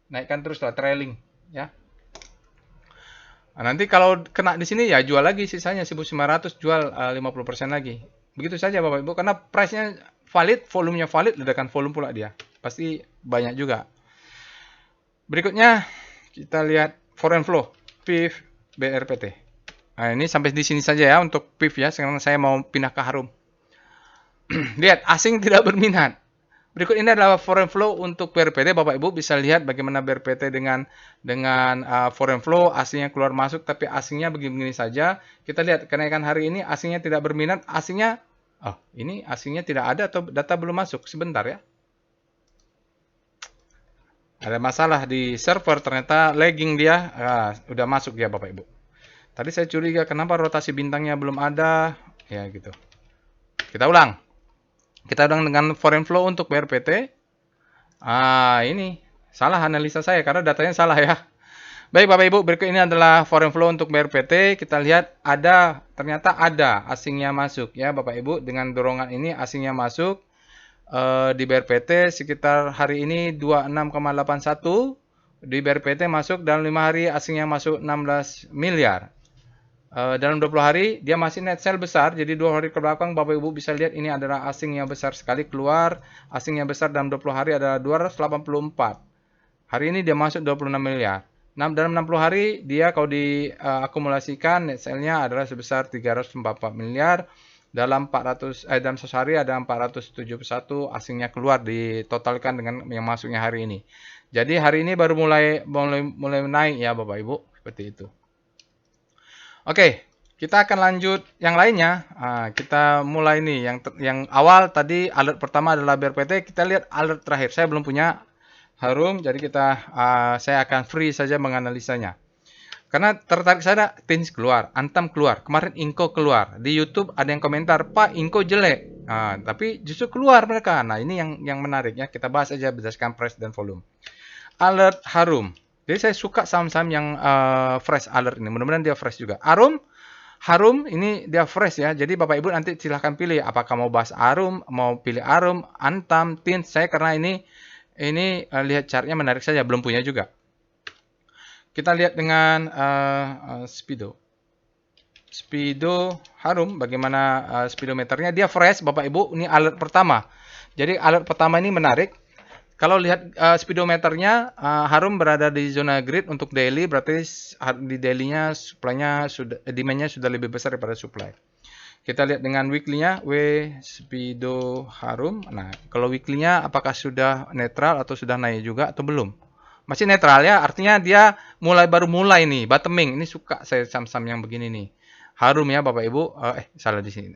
Speaker 1: Naikkan terus lah trailing ya. Nah, nanti kalau kena di sini ya jual lagi sisanya 1900 jual 50% lagi. Begitu saja Bapak Ibu karena price-nya valid, volumenya valid, ledakan volume pula dia. Pasti banyak juga. Berikutnya kita lihat foreign flow PIF BRPT. Nah, ini sampai di sini saja ya untuk PIF ya. Sekarang saya mau pindah ke Harum. Lihat, asing tidak berminat. Berikut ini adalah foreign flow untuk BRPT. Bapak Ibu bisa lihat bagaimana BRPT dengan foreign flow asingnya keluar masuk, tapi asingnya begini-begini saja. Kita lihat kenaikan hari ini asingnya tidak berminat, asingnya ini asingnya tidak ada atau data belum masuk. Sebentar ya. Ada masalah di server, ternyata lagging dia. Udah masuk ya Bapak Ibu. Tadi saya curiga kenapa rotasi bintangnya belum ada. Ya gitu. Kita ulang. Kita ulang dengan foreign flow untuk BRPT. Ini salah analisa saya karena datanya salah ya. Baik Bapak Ibu, berikut ini adalah foreign flow untuk BRPT. Kita lihat ternyata ada asingnya masuk ya Bapak Ibu. Dengan dorongan ini asingnya masuk di BRPT sekitar hari ini 26,81. Di BRPT masuk dalam 5 hari asingnya masuk 16 miliar. Dalam 20 hari dia masih net sell besar. Jadi 2 hari ke belakang Bapak Ibu bisa lihat ini adalah asing yang besar sekali keluar. Asing yang besar dalam 20 hari adalah 284. Hari ini dia masuk 26 miliar. Nah, dalam 60 hari dia kalau diakumulasikan net sale-nya adalah sebesar 344 miliar. Dalam 400 dalam 1 hari ada 471 asingnya keluar ditotalkan dengan yang masuknya hari ini. Jadi hari ini baru mulai naik ya Bapak Ibu, seperti itu. Oke, kita akan lanjut yang lainnya. Kita mulai nih yang awal tadi alert pertama adalah BRPT, kita lihat alert terakhir. Saya belum punya Harum, jadi saya akan free saja menganalisanya. Karena tertarik saya, Tins keluar, Antam keluar, kemarin Inco keluar. Di YouTube ada yang komentar, Pak Inco jelek. Tapi justru keluar mereka. Nah ini yang menarik ya, kita bahas aja berdasarkan price dan volume. Alert Harum. Jadi saya suka saham-saham yang fresh alert ini. Mudah-mudahan dia fresh juga. Harum ini dia fresh ya. Jadi Bapak Ibu nanti silahkan pilih apakah mau bahas Harum, mau pilih Harum, Antam, Tins. Saya karena ini lihat chartnya menarik saja, belum punya juga. Kita lihat dengan Speedo. Speedo Harum, bagaimana speedometernya? Dia fresh, Bapak Ibu. Ini alert pertama. Jadi alert pertama ini menarik. Kalau lihat speedometernya, Harum berada di zona grid untuk daily, berarti di daily-nya demand-nya sudah lebih besar daripada supply. Kita lihat dengan weekly-nya, Speedo Harum. Nah, kalau weekly-nya apakah sudah netral atau sudah naik juga atau belum? Masih netral ya, artinya dia baru mulai nih, bottoming. Ini suka saya saham-saham yang begini nih. Harum ya Bapak Ibu. Salah di sini.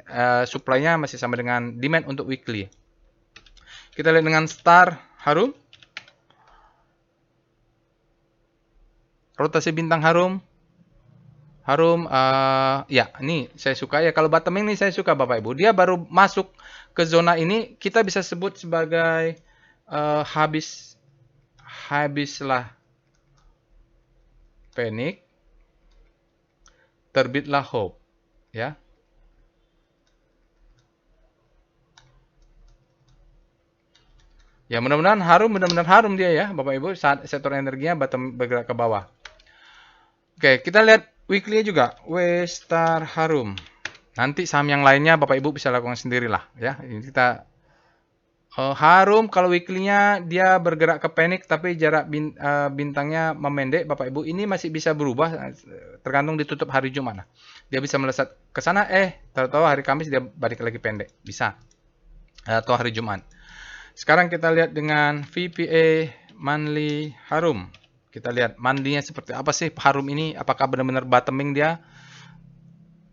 Speaker 1: Supply-nya masih sama dengan demand untuk weekly. Kita lihat dengan Star Harum. Rotasi bintang Harum. Ya, ini saya suka ya. Kalau bottoming ini saya suka Bapak Ibu. Dia baru masuk ke zona ini, kita bisa sebut sebagai habislah panik, terbitlah hope, ya. Ya mudah-mudahan harum dia ya Bapak Ibu, saat sektor energinya bergerak ke bawah. Oke, kita lihat weekly juga, Star Harum. Nanti saham yang lainnya Bapak Ibu bisa lakukan sendirilah ya. Ini kita Harum kalau weekly-nya dia bergerak ke panik tapi jarak bintangnya memendek Bapak Ibu. Ini masih bisa berubah tergantung ditutup hari Jumat. Dia bisa melesat ke sana tahu-tahu hari Kamis dia balik lagi pendek. Bisa. Atau hari Jumat. Sekarang kita lihat dengan VPA monthly Harum. Kita lihat monthly-nya seperti apa sih Harum ini? Apakah benar-benar bottoming dia?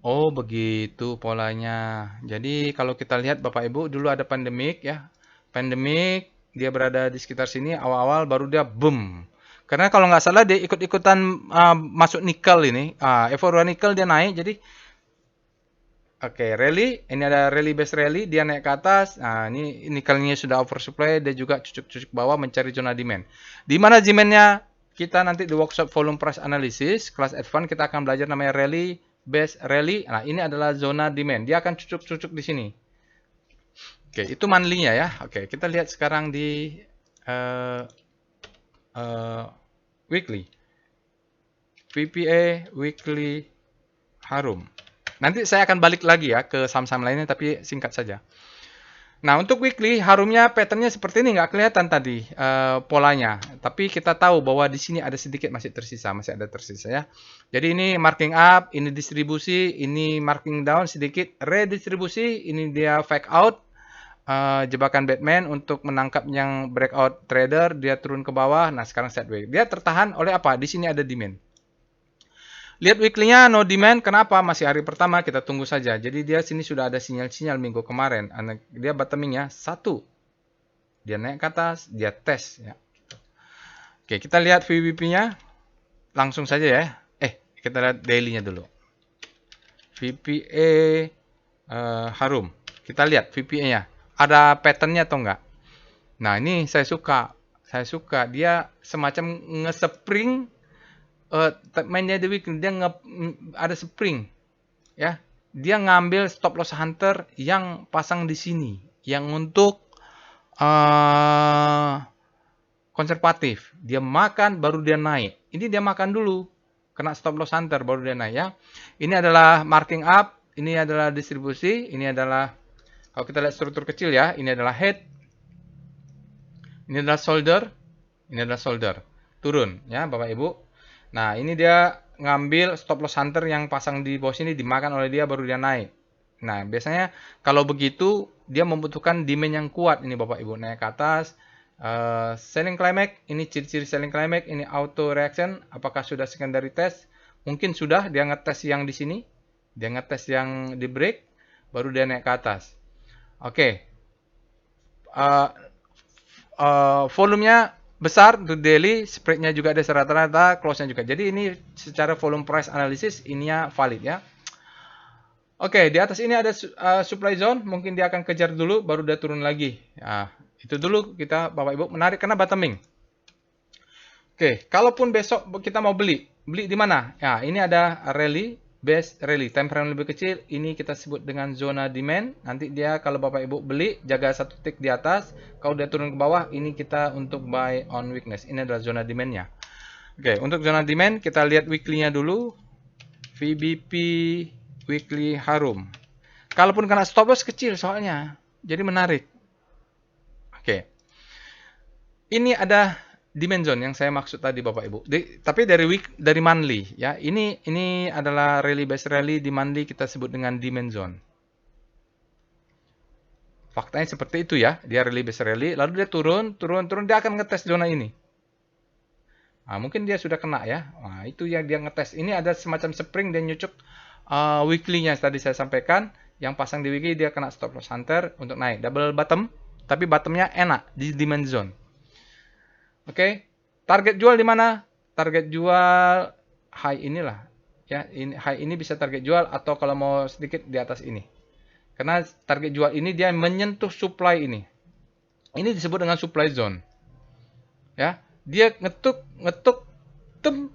Speaker 1: Oh, begitu polanya. Jadi kalau kita lihat Bapak Ibu, dulu ada pandemik ya. Pandemik, dia berada di sekitar sini awal-awal baru dia boom. Karena kalau nggak salah dia ikut-ikutan masuk nikel ini. Euphoria nikel dia naik. Jadi Oke, rally. Ini ada rally base rally, dia naik ke atas. Nah, ini nikelnya sudah oversupply, dia juga cucuk-cucuk bawah mencari zona demand. Di mana demand-nya? Kita nanti di workshop volume price analysis kelas advance kita akan belajar namanya rally base rally. Nah, ini adalah zona demand. Dia akan cucuk-cucuk di sini. Oke, itu monthly-nya ya. Oke, kita lihat sekarang di weekly. VPA weekly Harum. Nanti saya akan balik lagi ya ke saham-saham lainnya, tapi singkat saja. Nah, untuk weekly, Harumnya patternnya seperti ini, nggak kelihatan tadi polanya. Tapi kita tahu bahwa di sini ada sedikit masih ada tersisa ya. Jadi ini marking up, ini distribusi, ini marking down sedikit, redistribusi, ini dia fake out, jebakan Batman untuk menangkap yang breakout trader, dia turun ke bawah. Nah, sekarang sideways. Dia tertahan oleh apa? Di sini ada demand. Lihat weekly-nya no demand, kenapa? Masih hari pertama, kita tunggu saja. Jadi dia sini sudah ada sinyal-sinyal minggu kemarin. Dia bottoming-nya 1. Dia naik ke atas, dia tes ya. Oke, kita lihat VPP-nya. Langsung saja ya. Kita lihat daily-nya dulu. VPA Harum. Kita lihat VPA-nya. Ada pattern-nya atau enggak? Nah, ini saya suka. Dia semacam nge-spring mainnya The Weekly, dia ada spring ya, dia ngambil stop loss hunter yang pasang di sini, yang untuk konservatif, dia makan baru dia naik. Ini dia makan dulu, kena stop loss hunter baru dia naik ya. Ini adalah marking up, ini adalah distribusi, ini adalah kalau kita lihat struktur kecil ya, ini adalah head, ini adalah shoulder, ini adalah shoulder. turun ya Bapak Ibu. Nah, ini dia ngambil stop loss hunter yang pasang di bawah sini, dimakan oleh dia baru dia naik. Nah, biasanya kalau begitu dia membutuhkan demand yang kuat ini Bapak Ibu, naik ke atas. Selling climax, ini ciri-ciri selling climax, ini auto reaction, apakah sudah secondary test? Mungkin sudah, dia ngetes yang di sini, dia ngetes yang di break, baru dia naik ke atas. Oke, uh, volumenya besar untuk daily, spreadnya juga ada rata-rata, close-nya juga. Jadi ini secara volume price analysis ininya valid ya. Oke, di atas ini ada supply zone, mungkin dia akan kejar dulu, baru dia turun lagi. Nah, itu dulu kita Bapak Ibu menarik karena bottoming. Oke, kalaupun besok kita mau beli di mana? Ya, ini ada rally, base rally, time frame lebih kecil, ini kita sebut dengan zona demand. Nanti dia kalau Bapak Ibu beli, jaga satu tick di atas, kalau dia turun ke bawah, ini kita untuk buy on weakness. Ini adalah zona demand-nya. Oke, untuk zona demand kita lihat weekly-nya dulu. VBP weekly Harum. Kalaupun kena stop loss kecil soalnya, jadi menarik. Oke. Ini ada demand zone yang saya maksud tadi Bapak Ibu. Tapi dari monthly ya. Ini adalah rally based rally di monthly kita sebut dengan demand zone. Faktanya seperti itu ya. Dia rally based rally, lalu dia turun, dia akan ngetes zona ini. Nah, mungkin dia sudah kena ya. Nah, itu yang dia ngetes. Ini ada semacam spring dan nyucuk weekly-nya tadi saya sampaikan. Yang pasang di weekly dia kena stop loss hunter untuk naik. Double bottom, tapi bottomnya enak di demand zone. Oke, target jual di mana? Target jual high inilah. Ya, high ini bisa target jual atau kalau mau sedikit di atas ini. Karena target jual ini dia menyentuh supply ini. Ini disebut dengan supply zone. Ya, dia ngetuk,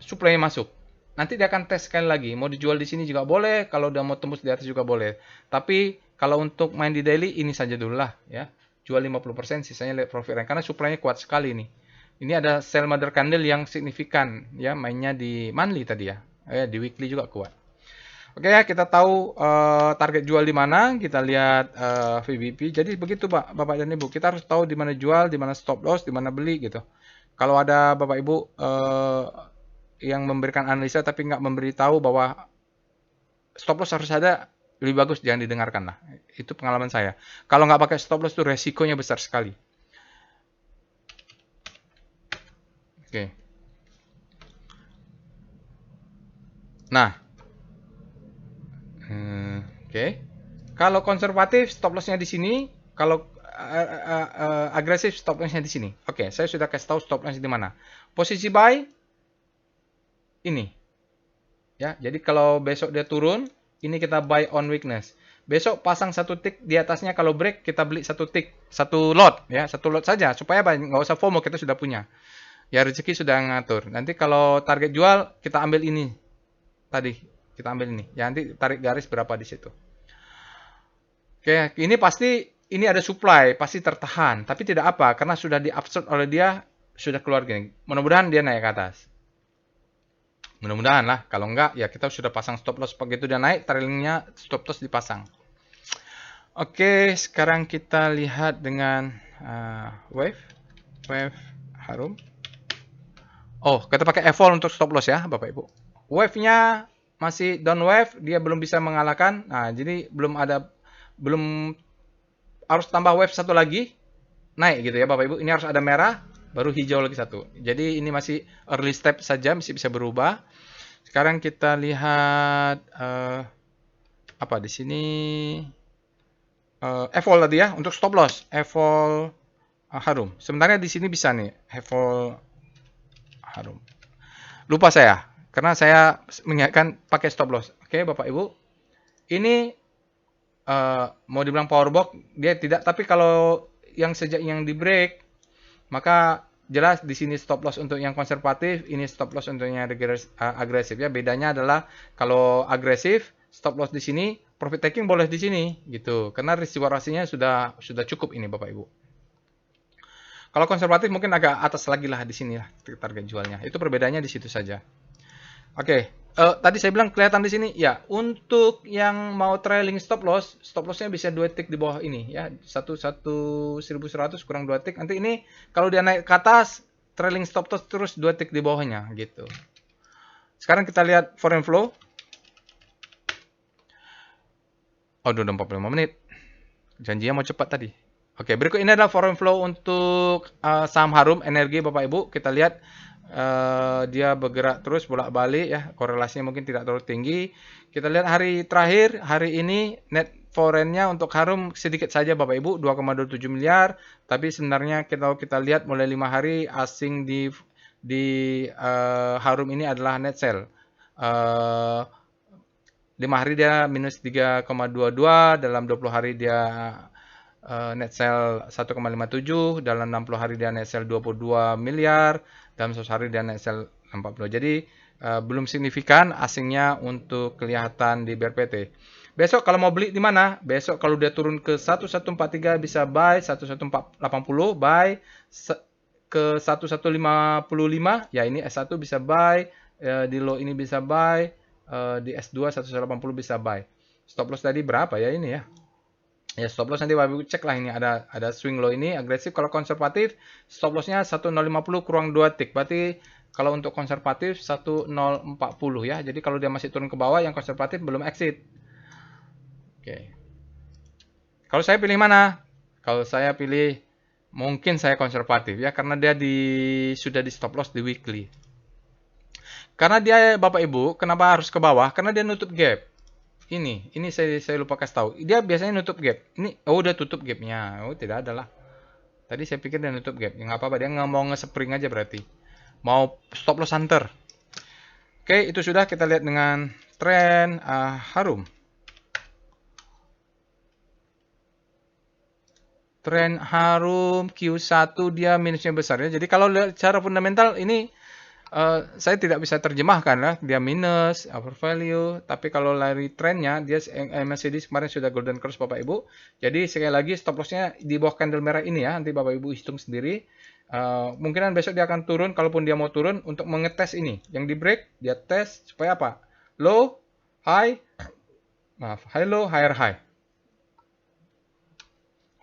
Speaker 1: supply masuk. Nanti dia akan tes sekali lagi. Mau dijual di sini juga boleh, kalau udah mau tembus di atas juga boleh. Tapi kalau untuk main di daily ini saja dulu lah ya. Jual 50%, sisanya lihat profit rank karena supply-nya kuat sekali nih. Ini ada sell mother candle yang signifikan ya, mainnya di monthly tadi ya. Di weekly juga kuat. Oke ya, kita tahu target jual di mana, kita lihat VBP. Jadi begitu Pak, Bapak dan Ibu, kita harus tahu di mana jual, di mana stop loss, di mana beli gitu. Kalau ada Bapak Ibu yang memberikan analisa tapi nggak memberitahu bahwa stop loss harus ada, lebih bagus jangan didengarkan lah. Itu pengalaman saya. Kalau nggak pakai stop loss itu resikonya besar sekali. Oke. Nah, oke. Kalau konservatif stop lossnya di sini, kalau agresif stop lossnya di sini. Oke, saya sudah kasih tahu stop loss di mana. Posisi buy ini. Ya, jadi kalau besok dia turun, ini kita buy on weakness. Besok pasang satu tick di atasnya, kalau break kita beli satu tick, satu lot ya, satu lot saja supaya nggak usah FOMO, kita sudah punya. Ya rezeki sudah ngatur. Nanti kalau target jual kita ambil ini. Tadi kita ambil ini. Ya nanti tarik garis berapa di situ. Oke, ini pasti ini ada supply, pasti tertahan, tapi tidak apa karena sudah di-absorb oleh dia, sudah keluar gini. Mudah-mudahan dia naik ke atas. Mudah-mudahan lah, kalau enggak ya kita sudah pasang stop loss begitu dia naik, trailingnya stop loss dipasang. Oke, sekarang kita lihat dengan wave Harum. Oh, kita pakai evol untuk stop loss ya, Bapak Ibu. Wave-nya masih down wave, dia belum bisa mengalahkan. Nah, jadi belum harus tambah wave satu lagi naik gitu ya, Bapak Ibu. Ini harus ada merah, baru hijau lagi satu. Jadi ini masih early step saja, masih bisa berubah. Sekarang kita lihat apa di sini? Evol tadi ya untuk stop loss, evol Harum. Sebenarnya di sini bisa nih, evol Harum. Lupa saya, karena saya mengingatkan pakai stop loss. Oke, Bapak Ibu. Ini mau dibilang power box, dia tidak. Tapi kalau yang sejak yang di break, maka jelas di sini stop loss untuk yang konservatif, ini stop loss untuk yang agresif ya. Bedanya adalah kalau agresif, stop loss di sini, profit taking boleh di sini gitu. Karena risiko rasinya sudah cukup ini Bapak Ibu. Kalau konservatif mungkin agak atas lagi lah di sini lah target jualnya. Itu perbedaannya di situ saja. Oke, tadi saya bilang kelihatan di sini ya. Untuk yang mau trailing stop lossnya bisa 2 tick di bawah ini ya. 1100 kurang 2 tick. Nanti ini kalau dia naik ke atas trailing stop loss terus 2 tick di bawahnya gitu. Sekarang kita lihat foreign flow. Oh, udah 45 menit. Janjinya mau cepat tadi. Oke, berikut ini adalah foreign flow untuk saham Harum Energi Bapak Ibu. Kita lihat dia bergerak terus bolak-balik ya. Korelasinya mungkin tidak terlalu tinggi. Kita lihat hari terakhir, hari ini net foreign-nya untuk Harum sedikit saja Bapak Ibu, 2,27 miliar. Tapi sebenarnya kita lihat mulai 5 hari asing di Harum ini adalah net sell. 5 hari dia minus 3,22, dalam 20 hari dia net sell 1,57, dalam 60 hari dia net sell 22 miliar, dalam 100 hari dia net sell 40. Jadi belum signifikan asingnya untuk kelihatan di BRPT. Besok kalau mau beli di mana? Besok kalau dia turun ke 1143 bisa buy, 11480 buy, ke 1155 ya ini S1 bisa buy, di low ini bisa buy, di S2 180 bisa buy. Stop loss tadi berapa ya ini ya? Ya stop loss nanti Bapak cek lah, ini ada swing low ini agresif. Kalau konservatif stop lossnya 1050 kurang 2 tick. Berarti kalau untuk konservatif 1040 ya. Jadi kalau dia masih turun ke bawah yang konservatif belum exit. Oke. Kalau saya pilih mana? Kalau saya pilih mungkin saya konservatif ya, karena dia sudah di stop loss di weekly. Karena dia Bapak Ibu, kenapa harus ke bawah? Karena dia nutup gap. Ini saya lupa kasih tahu. Dia biasanya nutup gap. Ini udah tutup gapnya. Oh, tidak ada lah. Tadi saya pikir dia nutup gap. Ya nggak apa-apa, dia nggak mau nge-spring aja berarti. Mau stop loss hunter. Oke, itu sudah. Kita lihat dengan tren Harum. Tren Harum Q1 dia minusnya besar ya. Jadi kalau lihat secara fundamental ini saya tidak bisa terjemahkan lah, dia minus, overvalue. Tapi kalau lari trennya, dia MACD kemarin sudah golden cross Bapak Ibu. Jadi sekali lagi stop lossnya di bawah candle merah ini ya. Nanti Bapak Ibu hitung sendiri. Mungkinan besok dia akan turun, kalaupun dia mau turun untuk mengetes ini. Yang di break, dia tes supaya apa? Low, high, high low, higher high.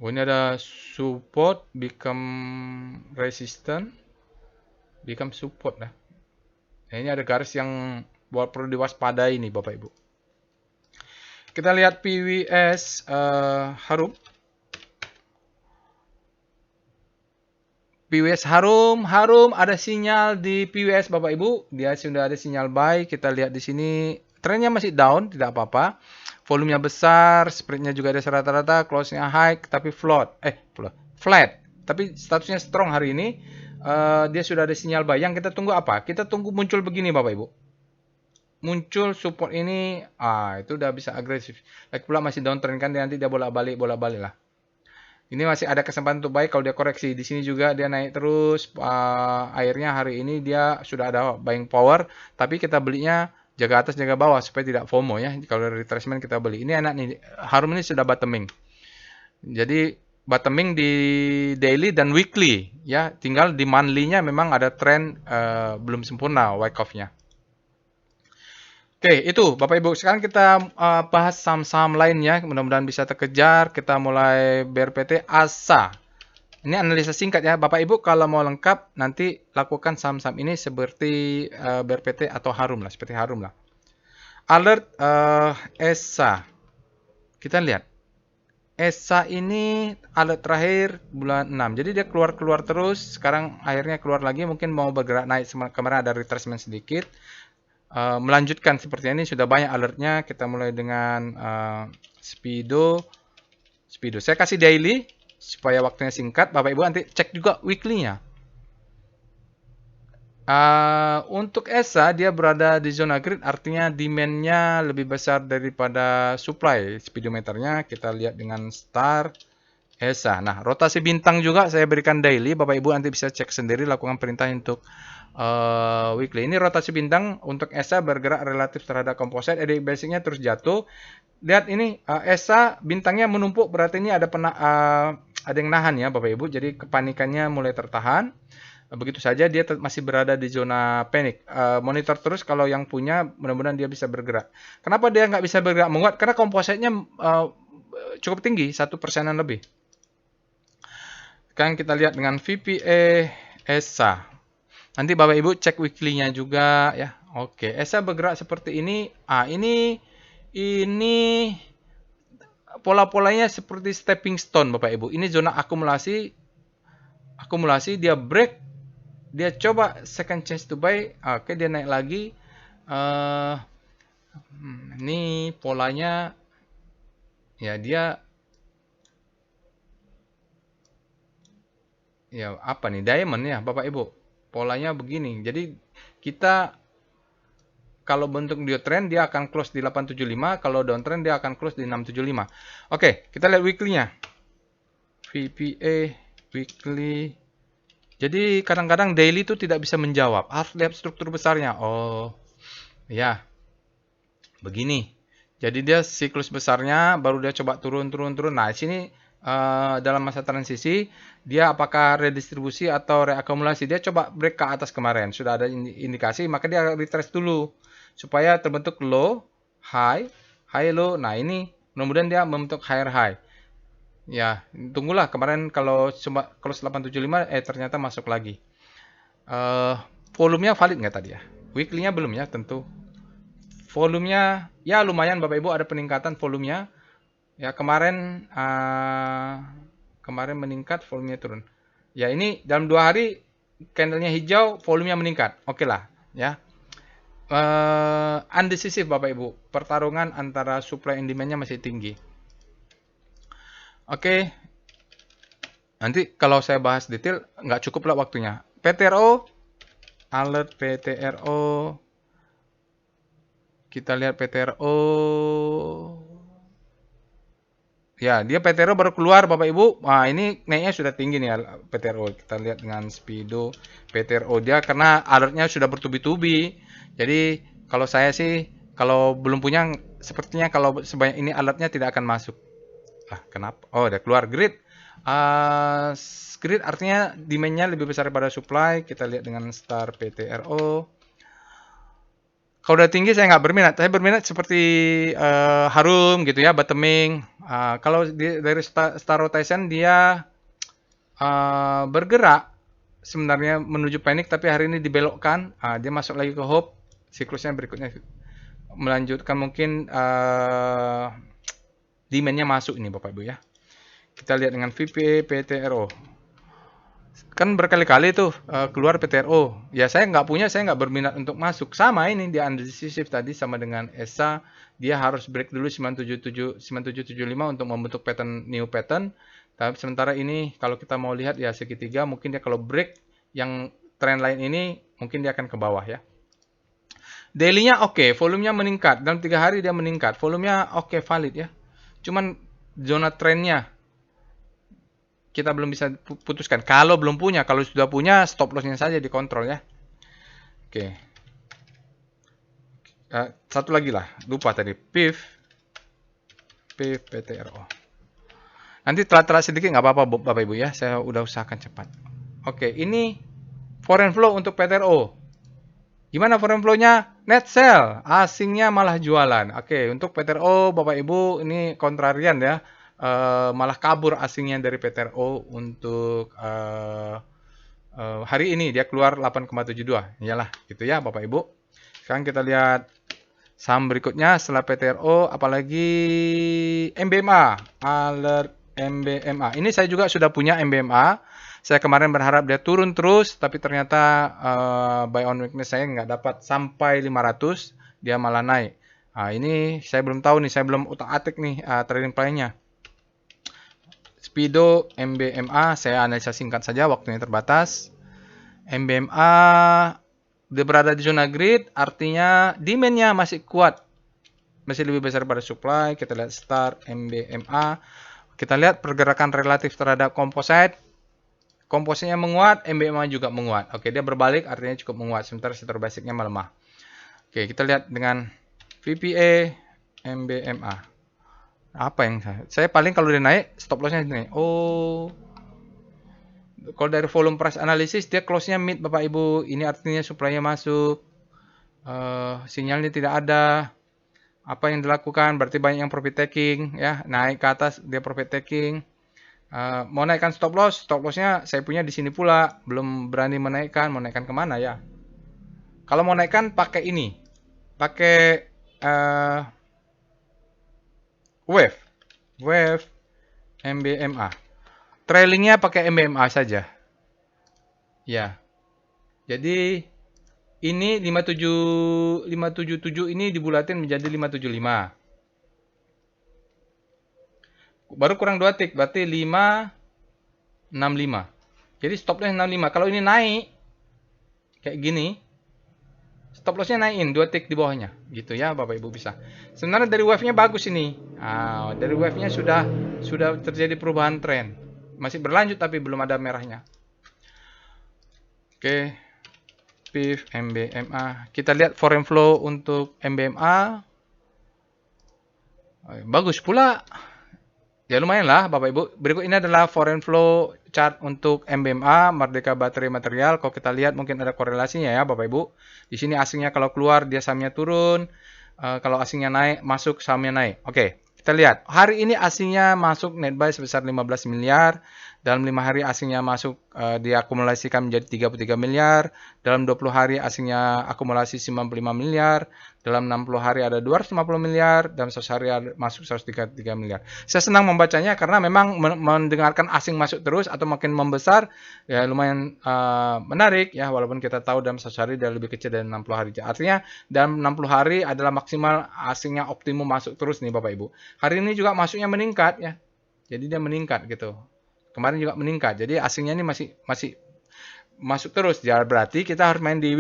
Speaker 1: Oh, ini ada support, become resistant, become support lah. Nah, ini ada garis yang perlu diwaspadai nih Bapak Ibu. Kita lihat PWS Harum. PWS Harum ada sinyal di PWS Bapak Ibu. Dia sudah ada sinyal buy. Kita lihat di sini trennya masih down, tidak apa-apa. Volumenya besar, spreadnya juga ada rata-rata, close-nya high, tapi flat. Tapi statusnya strong hari ini. Dia sudah ada sinyal buy. Yang kita tunggu apa? Kita tunggu muncul begini Bapak Ibu. Muncul support ini, itu udah bisa agresif. Lagi pula masih downtrend kan, nanti dia bolak-balik lah. Ini masih ada kesempatan untuk buy kalau dia koreksi. Di sini juga dia naik terus. Akhirnya hari ini dia sudah ada buying power, tapi kita belinya jaga atas jaga bawah supaya tidak FOMO ya. Kalau retracement kita beli. Ini enak nih. Harum ini sudah bottoming. Jadi bottoming di daily dan weekly ya, tinggal di monthly-nya memang ada tren belum sempurna wyckoff off-nya. Oke, itu Bapak Ibu. Sekarang kita bahas saham-saham lainnya, mudah-mudahan bisa terkejar. Kita mulai BRPT ASA. Ini analisa singkat ya Bapak Ibu. Kalau mau lengkap nanti lakukan saham-saham ini seperti BRPT atau Harum lah, seperti Harum lah. Alert ESA. Kita lihat. ESA ini alert terakhir bulan 6. Jadi dia keluar-keluar terus. Sekarang akhirnya keluar lagi. Mungkin mau bergerak naik. Kemarin ada retracement sedikit. Melanjutkan seperti ini. Sudah banyak alertnya. Kita mulai dengan Speedo. Saya kasih daily. Supaya waktunya singkat. Bapak Ibu nanti cek juga weekly-nya. Untuk ESA dia berada di zona grid, artinya demand-nya lebih besar daripada supply. Speedometernya kita lihat dengan star ESA. Nah, rotasi bintang juga saya berikan daily. Bapak Ibu nanti bisa cek sendiri, lakukan perintah untuk weekly. Ini rotasi bintang untuk ESA bergerak relatif terhadap komposit. EDX basicnya terus jatuh. Lihat ini ESA bintangnya menumpuk, berarti ini ada yang nahan ya Bapak Ibu. Jadi kepanikannya mulai tertahan. Begitu saja dia masih berada di zona panik. Monitor terus kalau yang punya, mudah-mudahan dia bisa bergerak. Kenapa dia nggak bisa bergerak menguat? Karena kompositnya cukup tinggi, 1%-an lebih. Sekarang kita lihat dengan VPA ESA. Nanti Bapak Ibu cek weekly-nya juga ya. Oke, ESA bergerak seperti ini. Ini pola-polanya seperti stepping stone Bapak Ibu. Ini zona akumulasi. Akumulasi dia break, dia coba second chance to buy. Oke, dia naik lagi. Ini polanya ya dia ya apa nih? Diamond ya Bapak Ibu. Polanya begini. Jadi kita kalau bentuk downtrend dia akan close di 875, kalau downtrend dia akan close di 675. Oke, kita lihat weekly-nya. VPA weekly. Jadi kadang-kadang daily itu tidak bisa menjawab. Harus lihat struktur besarnya. Oh, ya. Begini. Jadi dia siklus besarnya baru dia coba turun. Nah, di sini dalam masa transisi dia apakah redistribusi atau reakumulasi. Dia coba break ke atas kemarin. Sudah ada indikasi, maka dia retrace dulu supaya terbentuk low, high, low. Nah, ini mudah-mudahan dia membentuk higher high. Ya, tunggulah kemarin kalau cuma close 875 ternyata masuk lagi. Volumenya valid nggak tadi ya? Weekly-nya belum ya tentu. Volumenya ya lumayan Bapak Ibu, ada peningkatan volumenya. Ya kemarin meningkat, volumenya turun. Ya ini dalam 2 hari candlenya hijau, volumenya meningkat. Oke lah ya. Undecisive Bapak Ibu. Pertarungan antara supply and demand-nya masih tinggi. Oke. Nanti kalau saya bahas detail nggak cukup lah waktunya. PTRO, alert PTRO. Kita lihat PTRO. Ya, dia PTRO baru keluar Bapak Ibu. Wah, ini naiknya sudah tinggi nih PTRO. Kita lihat dengan Speedo PTRO dia karena alertnya sudah bertubi-tubi. Jadi, kalau saya sih kalau belum punya sepertinya kalau sebanyak ini alertnya tidak akan masuk. Kenapa? Oh, udah keluar grid. Grid artinya demand-nya lebih besar daripada supply. Kita lihat dengan star PTRO. Kalau udah tinggi saya nggak berminat. Saya berminat seperti Harum gitu ya, bottoming. Kalau dari star rotation dia bergerak sebenarnya menuju panic, tapi hari ini dibelokkan. Dia masuk lagi ke hope. Siklusnya berikutnya melanjutkan mungkin demand-nya masuk ini Bapak Ibu ya. Kita lihat dengan VPA PTRO. Kan berkali-kali tuh keluar PTRO. Ya saya nggak punya, saya nggak berminat untuk masuk. Sama ini di undecisive tadi sama dengan ESA, dia harus break dulu 9775 untuk membentuk pattern new pattern. Tapi sementara ini kalau kita mau lihat ya segitiga, mungkin dia kalau break yang trend line ini mungkin dia akan ke bawah ya. Daily-nya oke, volumenya meningkat. Dalam 3 hari dia meningkat. Volumenya oke, valid ya. Cuman zona trendnya kita belum bisa putuskan. Kalau belum punya, kalau sudah punya, stop loss-nya saja dikontrol ya. Oke. Satu lagi lah, lupa tadi. PIF PTRO. Nanti telat-telat sedikit nggak apa-apa Bapak Ibu ya, saya udah usahakan cepat. Oke, ini foreign flow untuk PTRO. Gimana foreign flow-nya? Net sell, asingnya malah jualan. Oke, untuk PTRO Bapak Ibu ini kontrarian ya. Malah kabur asingnya dari PTRO untuk hari ini dia keluar 8,72. Iyalah, gitu ya Bapak Ibu. Sekarang kita lihat saham berikutnya setelah PTRO, apalagi MBMA, alert MBMA. Ini saya juga sudah punya MBMA. Saya kemarin berharap dia turun terus, tapi ternyata buy on weakness saya nggak dapat sampai 500, dia malah naik. Ini saya belum tahu nih, saya belum utak-atik nih trading plan-nya. Speedo MBMA, saya analisa singkat saja, waktunya terbatas. MBMA dia berada di zona grid, artinya demand-nya masih kuat, masih lebih besar pada supply. Kita lihat start MBMA, kita lihat pergerakan relatif terhadap komposit. Kompositnya menguat, MBMA juga menguat. Oke, dia berbalik, artinya cukup menguat. Sementara setor basicnya melemah. Oke, kita lihat dengan VPA MBMA. Apa yang saya paling kalau dia naik, stop loss-nya naik. Oh, kalau dari volume price analysis dia close-nya mid Bapak Ibu. Ini artinya supply-nya masuk. Sinyalnya tidak ada. Apa yang dilakukan? Berarti banyak yang profit taking ya. Naik ke atas dia profit taking. Mau naikkan stop lossnya saya punya di sini pula, belum berani menaikkan. Mau naikkan kemana ya? Kalau mau naikkan pakai ini, pakai uh, wave, wave MBMA. Trailingnya pakai MBMA saja. Ya, jadi ini 577 ini dibulatin menjadi 575. Baru kurang 2 tick, berarti 565. Jadi stop loss 65. Kalau ini naik kayak gini, stop lossnya naikin 2 tick di bawahnya. Gitu ya, Bapak Ibu bisa. Sebenarnya dari wave-nya bagus ini. Dari wave-nya sudah terjadi perubahan tren. Masih berlanjut tapi belum ada merahnya. Oke. PIF MBMA. Kita lihat foreign flow untuk MBMA. Bagus pula. Ya lumayan lah Bapak Ibu. Berikut ini adalah foreign flow chart untuk MBMA, Merdeka Baterai Material. Kalau kita lihat mungkin ada korelasinya ya Bapak Ibu. Di sini asingnya kalau keluar dia sahamnya turun. Kalau asingnya naik, masuk sahamnya naik. Oke, kita lihat. Hari ini asingnya masuk net buy sebesar 15 miliar. Dalam 5 hari asingnya masuk diakumulasikan menjadi 33 miliar. Dalam 20 hari asingnya akumulasi 95 miliar. Dalam 60 hari ada 250 miliar. Dalam 100 hari ada masuk 133 miliar. Saya senang membacanya karena memang mendengarkan asing masuk terus atau makin membesar ya lumayan menarik ya, walaupun kita tahu dalam 1 hari dia lebih kecil dari 60 hari. Artinya dalam 60 hari adalah maksimal asingnya optimum masuk terus nih Bapak Ibu. Hari ini juga masuknya meningkat ya. Jadi dia meningkat gitu. Kemarin juga meningkat. Jadi asingnya ini masih masuk terus. Ya berarti kita harus main di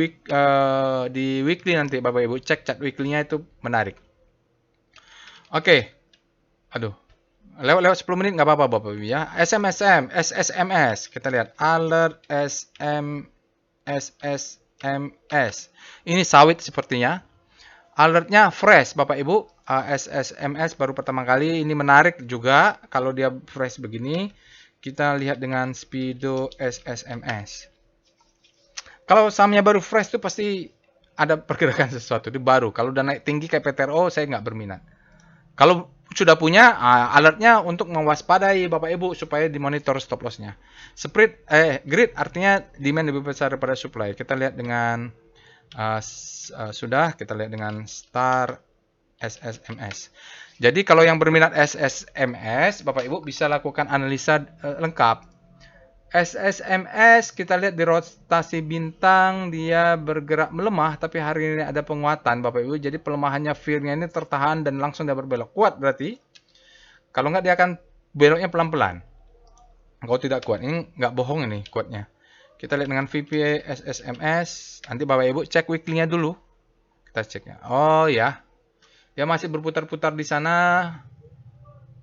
Speaker 1: weekly nanti Bapak Ibu. Cek chart weekly-nya itu menarik. Oke. Aduh. Lewat 10 menit nggak apa-apa Bapak Ibu ya. SSMS. Kita lihat alert SSMS. Ini sawit sepertinya. Alertnya fresh Bapak Ibu. SSMS baru pertama kali. Ini menarik juga kalau dia fresh begini. Kita lihat dengan Speedo SSMS. Kalau sahamnya baru fresh itu pasti ada pergerakan sesuatu. Itu baru. Kalau udah naik tinggi kayak PTRO, saya nggak berminat. Kalau sudah punya, alertnya untuk mewaspadai Bapak Ibu supaya dimonitor stop lossnya. Grid artinya demand lebih besar daripada supply. Kita lihat dengan kita lihat dengan Star SSMS. Jadi kalau yang berminat SSMS, Bapak Ibu bisa lakukan analisa lengkap. SSMS kita lihat di rotasi bintang dia bergerak melemah, tapi hari ini ada penguatan Bapak Ibu. Jadi pelemahannya fear-nya ini tertahan dan langsung dia berbelok. Kuat berarti. Kalau nggak dia akan beloknya pelan-pelan. Kalau tidak kuat, ini nggak bohong ini kuatnya. Kita lihat dengan VPA SSMS. Nanti Bapak Ibu cek weekly-nya dulu. Kita ceknya. Oh ya. Dia masih berputar-putar di sana.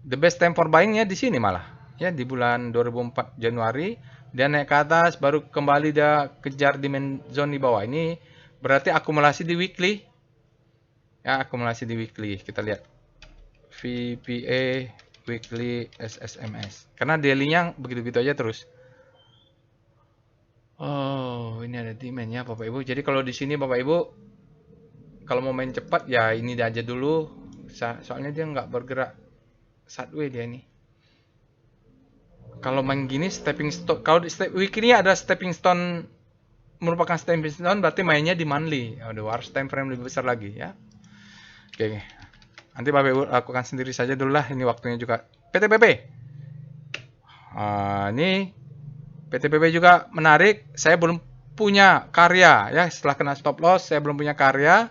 Speaker 1: The best time for buying-nya di sini malah. Ya, di bulan 2004 Januari dia naik ke atas, baru kembali dia kejar demand zone di bawah. Ini berarti akumulasi di weekly. Ya, akumulasi di weekly. Kita lihat VPA weekly SSMS. Karena daily-nya begitu-begitu aja terus. Oh, ini ada demand-nya Bapak Ibu. Jadi kalau di sini Bapak Ibu kalau mau main cepat ya ini aja dulu. Soalnya dia nggak bergerak sideways dia ini. Kalau main gini stepping stone, kalau di weekly ada stepping stone, merupakan stepping stone berarti mainnya di monthly. Aduh, harus time frame lebih besar lagi ya. Oke. Nanti Bapak Ibu lakukan sendiri saja dulu lah, ini waktunya juga. PTPP. Ini PTPP juga menarik. Saya belum punya karya ya, setelah kena stop loss saya belum punya karya.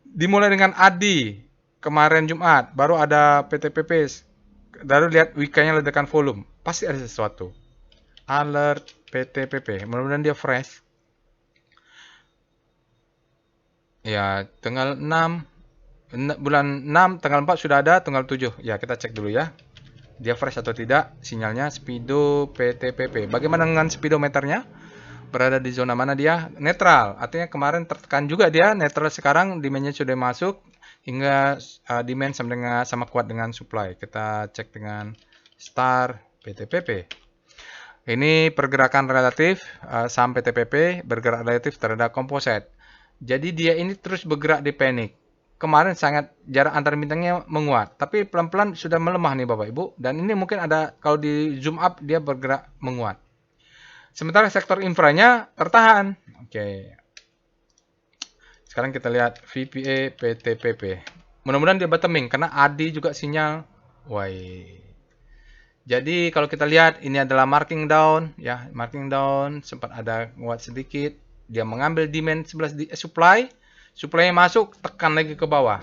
Speaker 1: Dimulai dengan Adi kemarin Jumat, baru ada PTPP. Baru lihat weekly-nya ledakan volume. Pasti ada sesuatu. Alert PTPP. Mudah-mudahan dia fresh. Ya, tanggal 6. Bulan 6, tanggal 4 sudah ada. Tanggal 7. Ya, kita cek dulu ya. Dia fresh atau tidak. Sinyalnya Speedo PTPP. Bagaimana dengan speedometernya? Berada di zona mana dia? Netral. Artinya kemarin tertekan juga dia. Netral sekarang. Demand-nya sudah masuk. Hingga demand sama kuat dengan supply. Kita cek dengan Star PTPP. Ini pergerakan relatif saham PTPP bergerak relatif terhadap komposit. Jadi dia ini terus bergerak di panic. kemarin sangat jarak antar bintangnya menguat, tapi pelan-pelan sudah melemah nih Bapak Ibu, dan ini mungkin ada kalau di zoom up dia bergerak menguat. Sementara sektor infranya tertahan. Oke. Sekarang kita lihat VPA PTPP. Mudah-mudahan dia bottoming karena ADI juga sinyal. Wah. Jadi kalau kita lihat ini adalah marking down ya, marking down sempat ada nguat sedikit, dia mengambil demand 11 di supply, supply-nya masuk, tekan lagi ke bawah.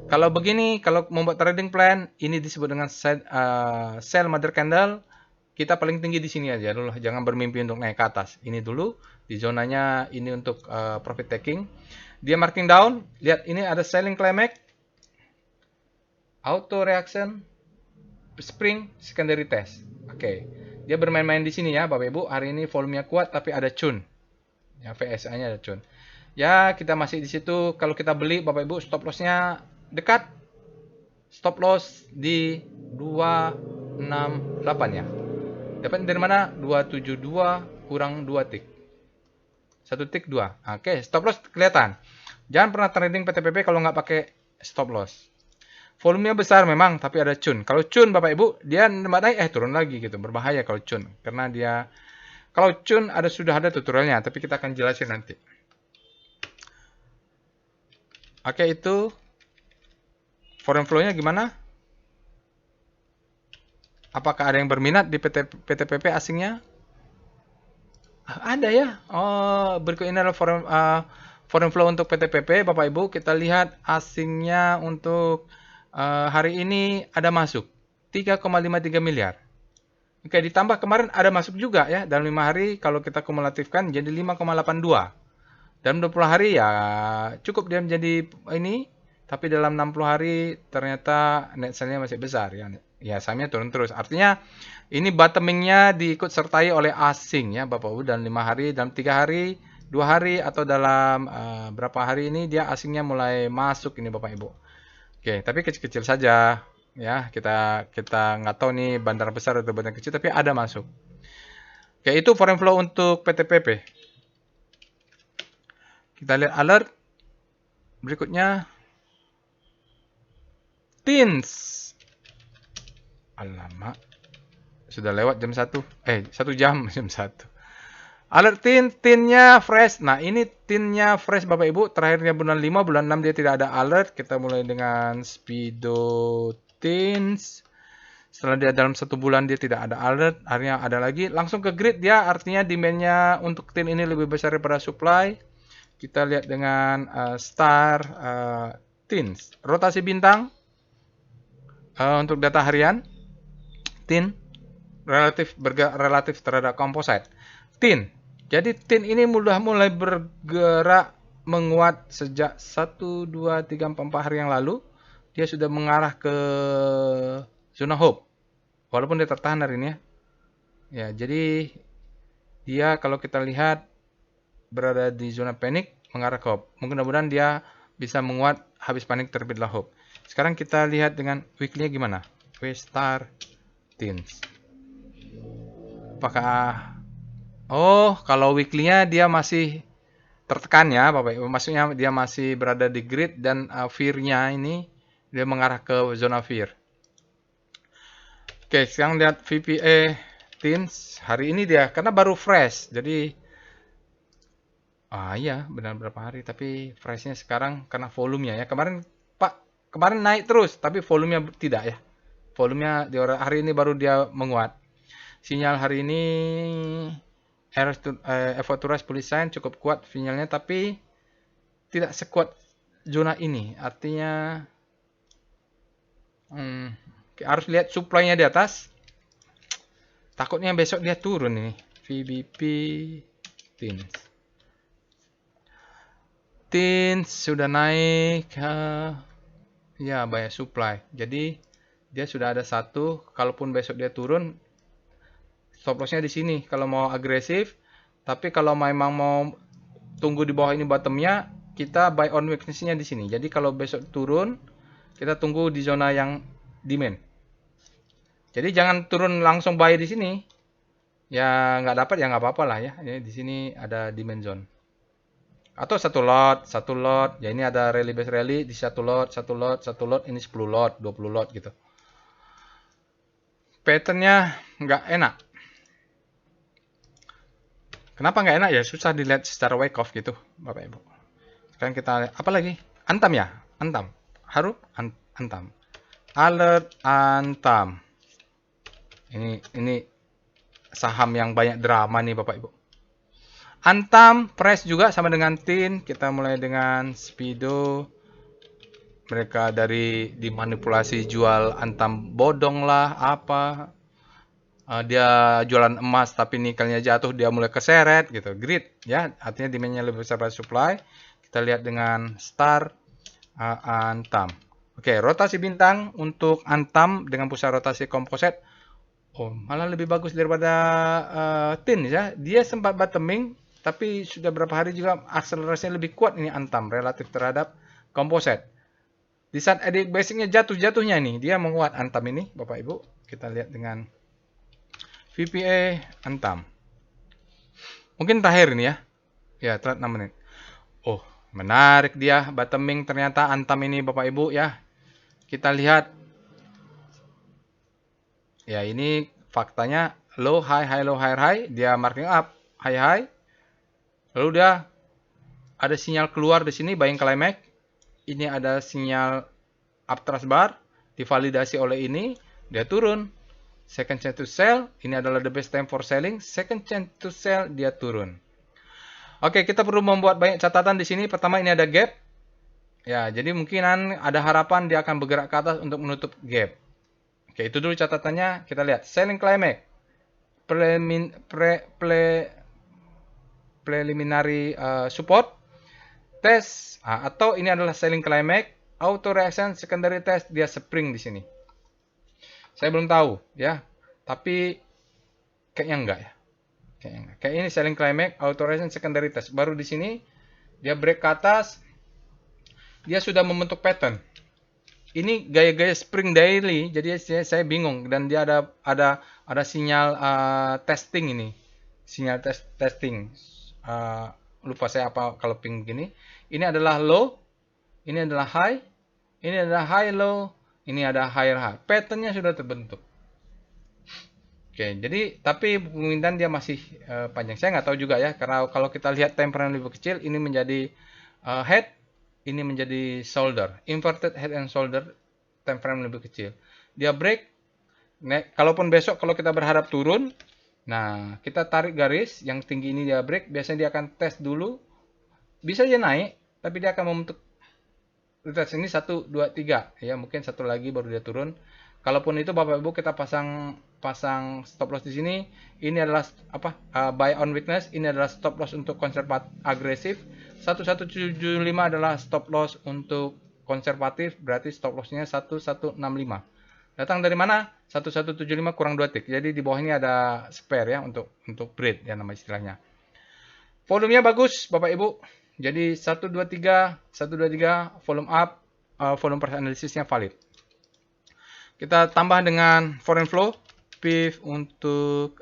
Speaker 1: Kalau begini, kalau membuat trading plan, ini disebut dengan sell mother candle. Kita paling tinggi di sini aja dulu, jangan bermimpi untuk naik ke atas. Ini dulu di zonanya ini untuk profit taking. Dia marking down, lihat ini ada selling climax, auto reaction, spring secondary test. Oke. Dia bermain-main di sini ya, Bapak Ibu. Hari ini volumenya kuat tapi ada cun. Ya, VSA-nya ada cun. Ya, kita masih di situ. Kalau kita beli, Bapak Ibu, stop loss-nya dekat. Stop loss di 268 ya. Dapat dari mana? 272 kurang 2 tick. 1 tick 2. Oke, stop loss kelihatan. Jangan pernah trading PTPP kalau nggak pakai stop loss. Volumenya besar memang, tapi ada cun. Kalau cun Bapak Ibu, dia naik turun lagi gitu. Berbahaya kalau cun. Karena dia, kalau cun sudah ada tutorialnya, tapi kita akan jelasin nanti. Oke, itu foreign flow-nya gimana? Apakah ada yang berminat di PTPP asingnya? Ada ya. Oh, berikut ini adalah foreign flow untuk PTPP, Bapak Ibu. Kita lihat asingnya untuk hari ini ada masuk 3,53 miliar. Oke, ditambah kemarin ada masuk juga ya. Dalam 5 hari kalau kita kumulatifkan jadi 5,82. Dalam 20 hari ya cukup dia menjadi ini. Tapi dalam 60 hari ternyata net sale-nya masih besar ya. Ya, sahamnya turun terus. Artinya ini bottoming-nya diikut sertai oleh asing ya Bapak Ibu. Dalam 5 hari, dalam 3 hari, 2 hari atau dalam berapa hari ini dia asingnya mulai masuk ini Bapak Ibu. Oke, tapi kecil-kecil saja ya. Kita nggak tahu nih bandar besar atau bandar kecil, tapi ada masuk. Oke, itu foreign flow untuk PTPP. Kita lihat alert berikutnya. Tins. Alamak. Sudah lewat jam 1. 1 jam jam 1. Alert tinnya fresh. Nah, ini tinnya fresh Bapak Ibu. Terakhirnya bulan 5, bulan 6 dia tidak ada alert. Kita mulai dengan Speedo tins. Setelah dia dalam 1 bulan dia tidak ada alert, akhirnya ada lagi. Langsung ke grid dia, artinya demand-nya untuk tin ini lebih besar daripada supply. Kita lihat dengan star tins. Rotasi bintang untuk data harian. Tin relatif terhadap composite. Tin. Jadi tin ini mulai bergerak menguat sejak 1, 2, 3, 4 hari yang lalu. Dia sudah mengarah ke zona hope. Walaupun dia tertahan hari ini ya. Ya, jadi dia kalau kita lihat berada di zona panik mengarah ke hope. Mudah-mudahan dia bisa menguat habis panik terbitlah hope. Sekarang kita lihat dengan weekly-nya gimana. W-star tins. Apakah kalau weekly-nya dia masih tertekan ya Bapak Ibu. Maksudnya dia masih berada di grid dan fear-nya ini dia mengarah ke zona fear. Oke, sekarang lihat VPA tins hari ini dia karena baru fresh. Jadi iya benar berapa hari tapi freshnya sekarang karena volumenya ya. Kemarin naik terus tapi volumenya tidak ya. Volumenya di hari ini baru dia menguat. Sinyal hari ini Evoturas Polisign cukup kuat sinyalnya tapi tidak sekuat zona ini. Artinya harus lihat supply-nya di atas. Takutnya besok dia turun ini. VBP tins. Tins sudah naik. Ya, banyak supply. Jadi dia sudah ada 1. Kalaupun besok dia turun, stop loss-nya di sini kalau mau agresif. Tapi kalau memang mau tunggu di bawah ini bottomnya, kita buy on weakness-nya di sini. Jadi kalau besok turun, kita tunggu di zona yang demand. Jadi jangan turun langsung buy di sini. Ya nggak dapat ya nggak apa-apa lah ya. Di sini ada demand zone. atau satu lot. Ya ini ada rally base rally di satu lot, ini 10 lot, 20 lot gitu. Patternnya nggak enak. Kenapa nggak enak ya? Susah dilihat secara wake off gitu, Bapak Ibu. Sekarang kita lihat apa lagi? Antam ya, Antam. Haru Antam. Alert Antam. Ini saham yang banyak drama nih Bapak Ibu. Antam price juga sama dengan TIN. Kita mulai dengan Speedo. Mereka dari dimanipulasi jual Antam bodong lah apa. Dia jualan emas tapi nikelnya jatuh, dia mulai keseret gitu. Greed ya, artinya demand-nya lebih besar dari supply. Kita lihat dengan Star Antam. Oke, rotasi bintang untuk Antam dengan pusat rotasi komposit. Oh, malah lebih bagus daripada TIN ya. Dia sempat bottoming tapi sudah berapa hari juga akselerasinya lebih kuat ini Antam relatif terhadap komposit. Di saat adik basicnya jatuh-jatuhnya nih, dia menguat Antam ini, Bapak Ibu. Kita lihat dengan VPA Antam. Mungkin terakhir ini ya. Ya, telat 6 menit. Oh, menarik dia bottoming ternyata Antam ini Bapak Ibu ya. Kita lihat. Ya, ini faktanya low high high low high high, dia marking up high high. Lalu dia ada sinyal keluar di sini buying climax. Ini ada sinyal uptrust bar, divalidasi oleh ini, dia turun. Second chance to sell, ini adalah the best time for selling. Second chance to sell, dia turun. Oke, kita perlu membuat banyak catatan di sini. Pertama, ini ada gap. Ya, jadi mungkinan ada harapan dia akan bergerak ke atas untuk menutup gap. Oke, itu dulu catatannya. Kita lihat selling climax, preliminary support, test, atau ini adalah selling climax, auto reaction, secondary test, dia spring di sini. Saya belum tahu ya, tapi kayaknya enggak ya. Kayak ini selling climax, auto reaction, secondary test. Baru di sini dia break ke atas, dia sudah membentuk pattern. Ini gaya-gaya spring daily, jadi saya bingung dan dia ada sinyal testing ini, sinyal testing. Lupa saya apa kalau ping gini. Ini adalah low, ini adalah high, ini adalah high low, ini ada higher high. Patternnya sudah terbentuk. Oke, jadi tapi permintaan dia masih panjang. Saya nggak tahu juga ya, karena kalau kita lihat time frame lebih kecil, ini menjadi head, ini menjadi shoulder, inverted head and shoulder, time frame lebih kecil. Dia break, kalaupun besok kalau kita berharap turun, nah kita tarik garis yang tinggi ini dia break, biasanya dia akan tes dulu, bisa dia naik, tapi dia akan membentuk retest ini 1, 2, 3 ya, mungkin satu lagi baru dia turun. Kalaupun itu Bapak Ibu kita pasang stop loss di sini. Ini adalah buy on weakness, ini adalah stop loss untuk konservatif agresif. 1175 adalah stop loss untuk konservatif, berarti stop lossnya 1165. Datang dari mana? 1175 kurang 2 tick. Jadi di bawah ini ada spare ya untuk bread ya nama istilahnya. Volumenya bagus Bapak Ibu. Jadi 123 volume up, volume price analisisnya valid. Kita tambah dengan foreign flow, PIF untuk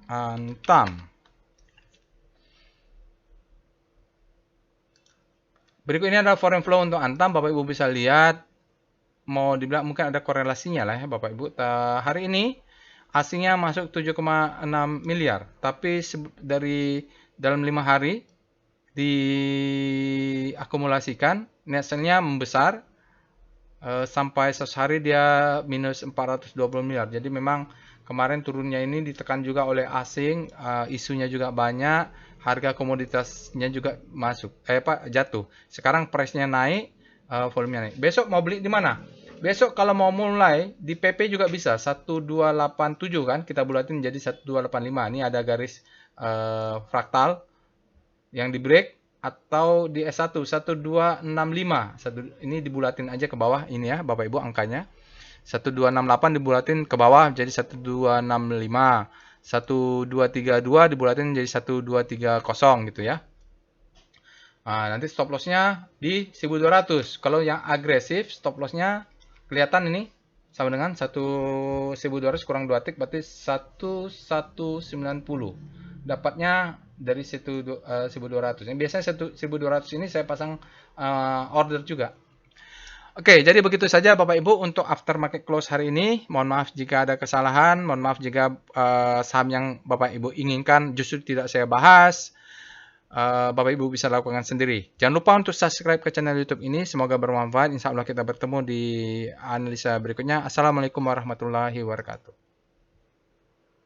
Speaker 1: Antam. Berikut ini adalah foreign flow untuk Antam, Bapak Ibu bisa lihat. Mau dibilang mungkin ada korelasinya lah ya Bapak Ibu. Hari ini asingnya masuk 7,6 miliar, tapi dari dalam 5 hari diakumulasikan, net sell-nya membesar. Sampai 100 hari dia minus 420 miliar. Jadi memang kemarin turunnya ini ditekan juga oleh asing, isunya juga banyak, harga komoditasnya juga jatuh. Sekarang price-nya naik, volumenya naik. Besok mau beli di mana? Besok kalau mau mulai di PP juga bisa 1287 kan, kita bulatin jadi 1285. Ini ada garis fraktal yang di break. Atau di S1 1265. Ini dibulatin aja ke bawah ini ya Bapak Ibu angkanya. 1268 dibulatin ke bawah jadi 1265. 1232 dibulatin jadi 1230 gitu ya. Nah, nanti stop lossnya di 1200. Kalau yang agresif stop lossnya kelihatan ini sama dengan 1200 kurang 2 tick berarti 1190. dapatnya dari situ 1200. Yang biasanya 1200 ini saya pasang order juga. Oke, jadi begitu saja Bapak Ibu untuk aftermarket close hari ini. Mohon maaf jika ada kesalahan, mohon maaf jika saham yang Bapak Ibu inginkan justru tidak saya bahas. Bapak Ibu bisa lakukan sendiri. Jangan lupa untuk subscribe ke channel YouTube ini. Semoga bermanfaat. Insya Allah kita bertemu di analisa berikutnya. Assalamualaikum warahmatullahi wabarakatuh.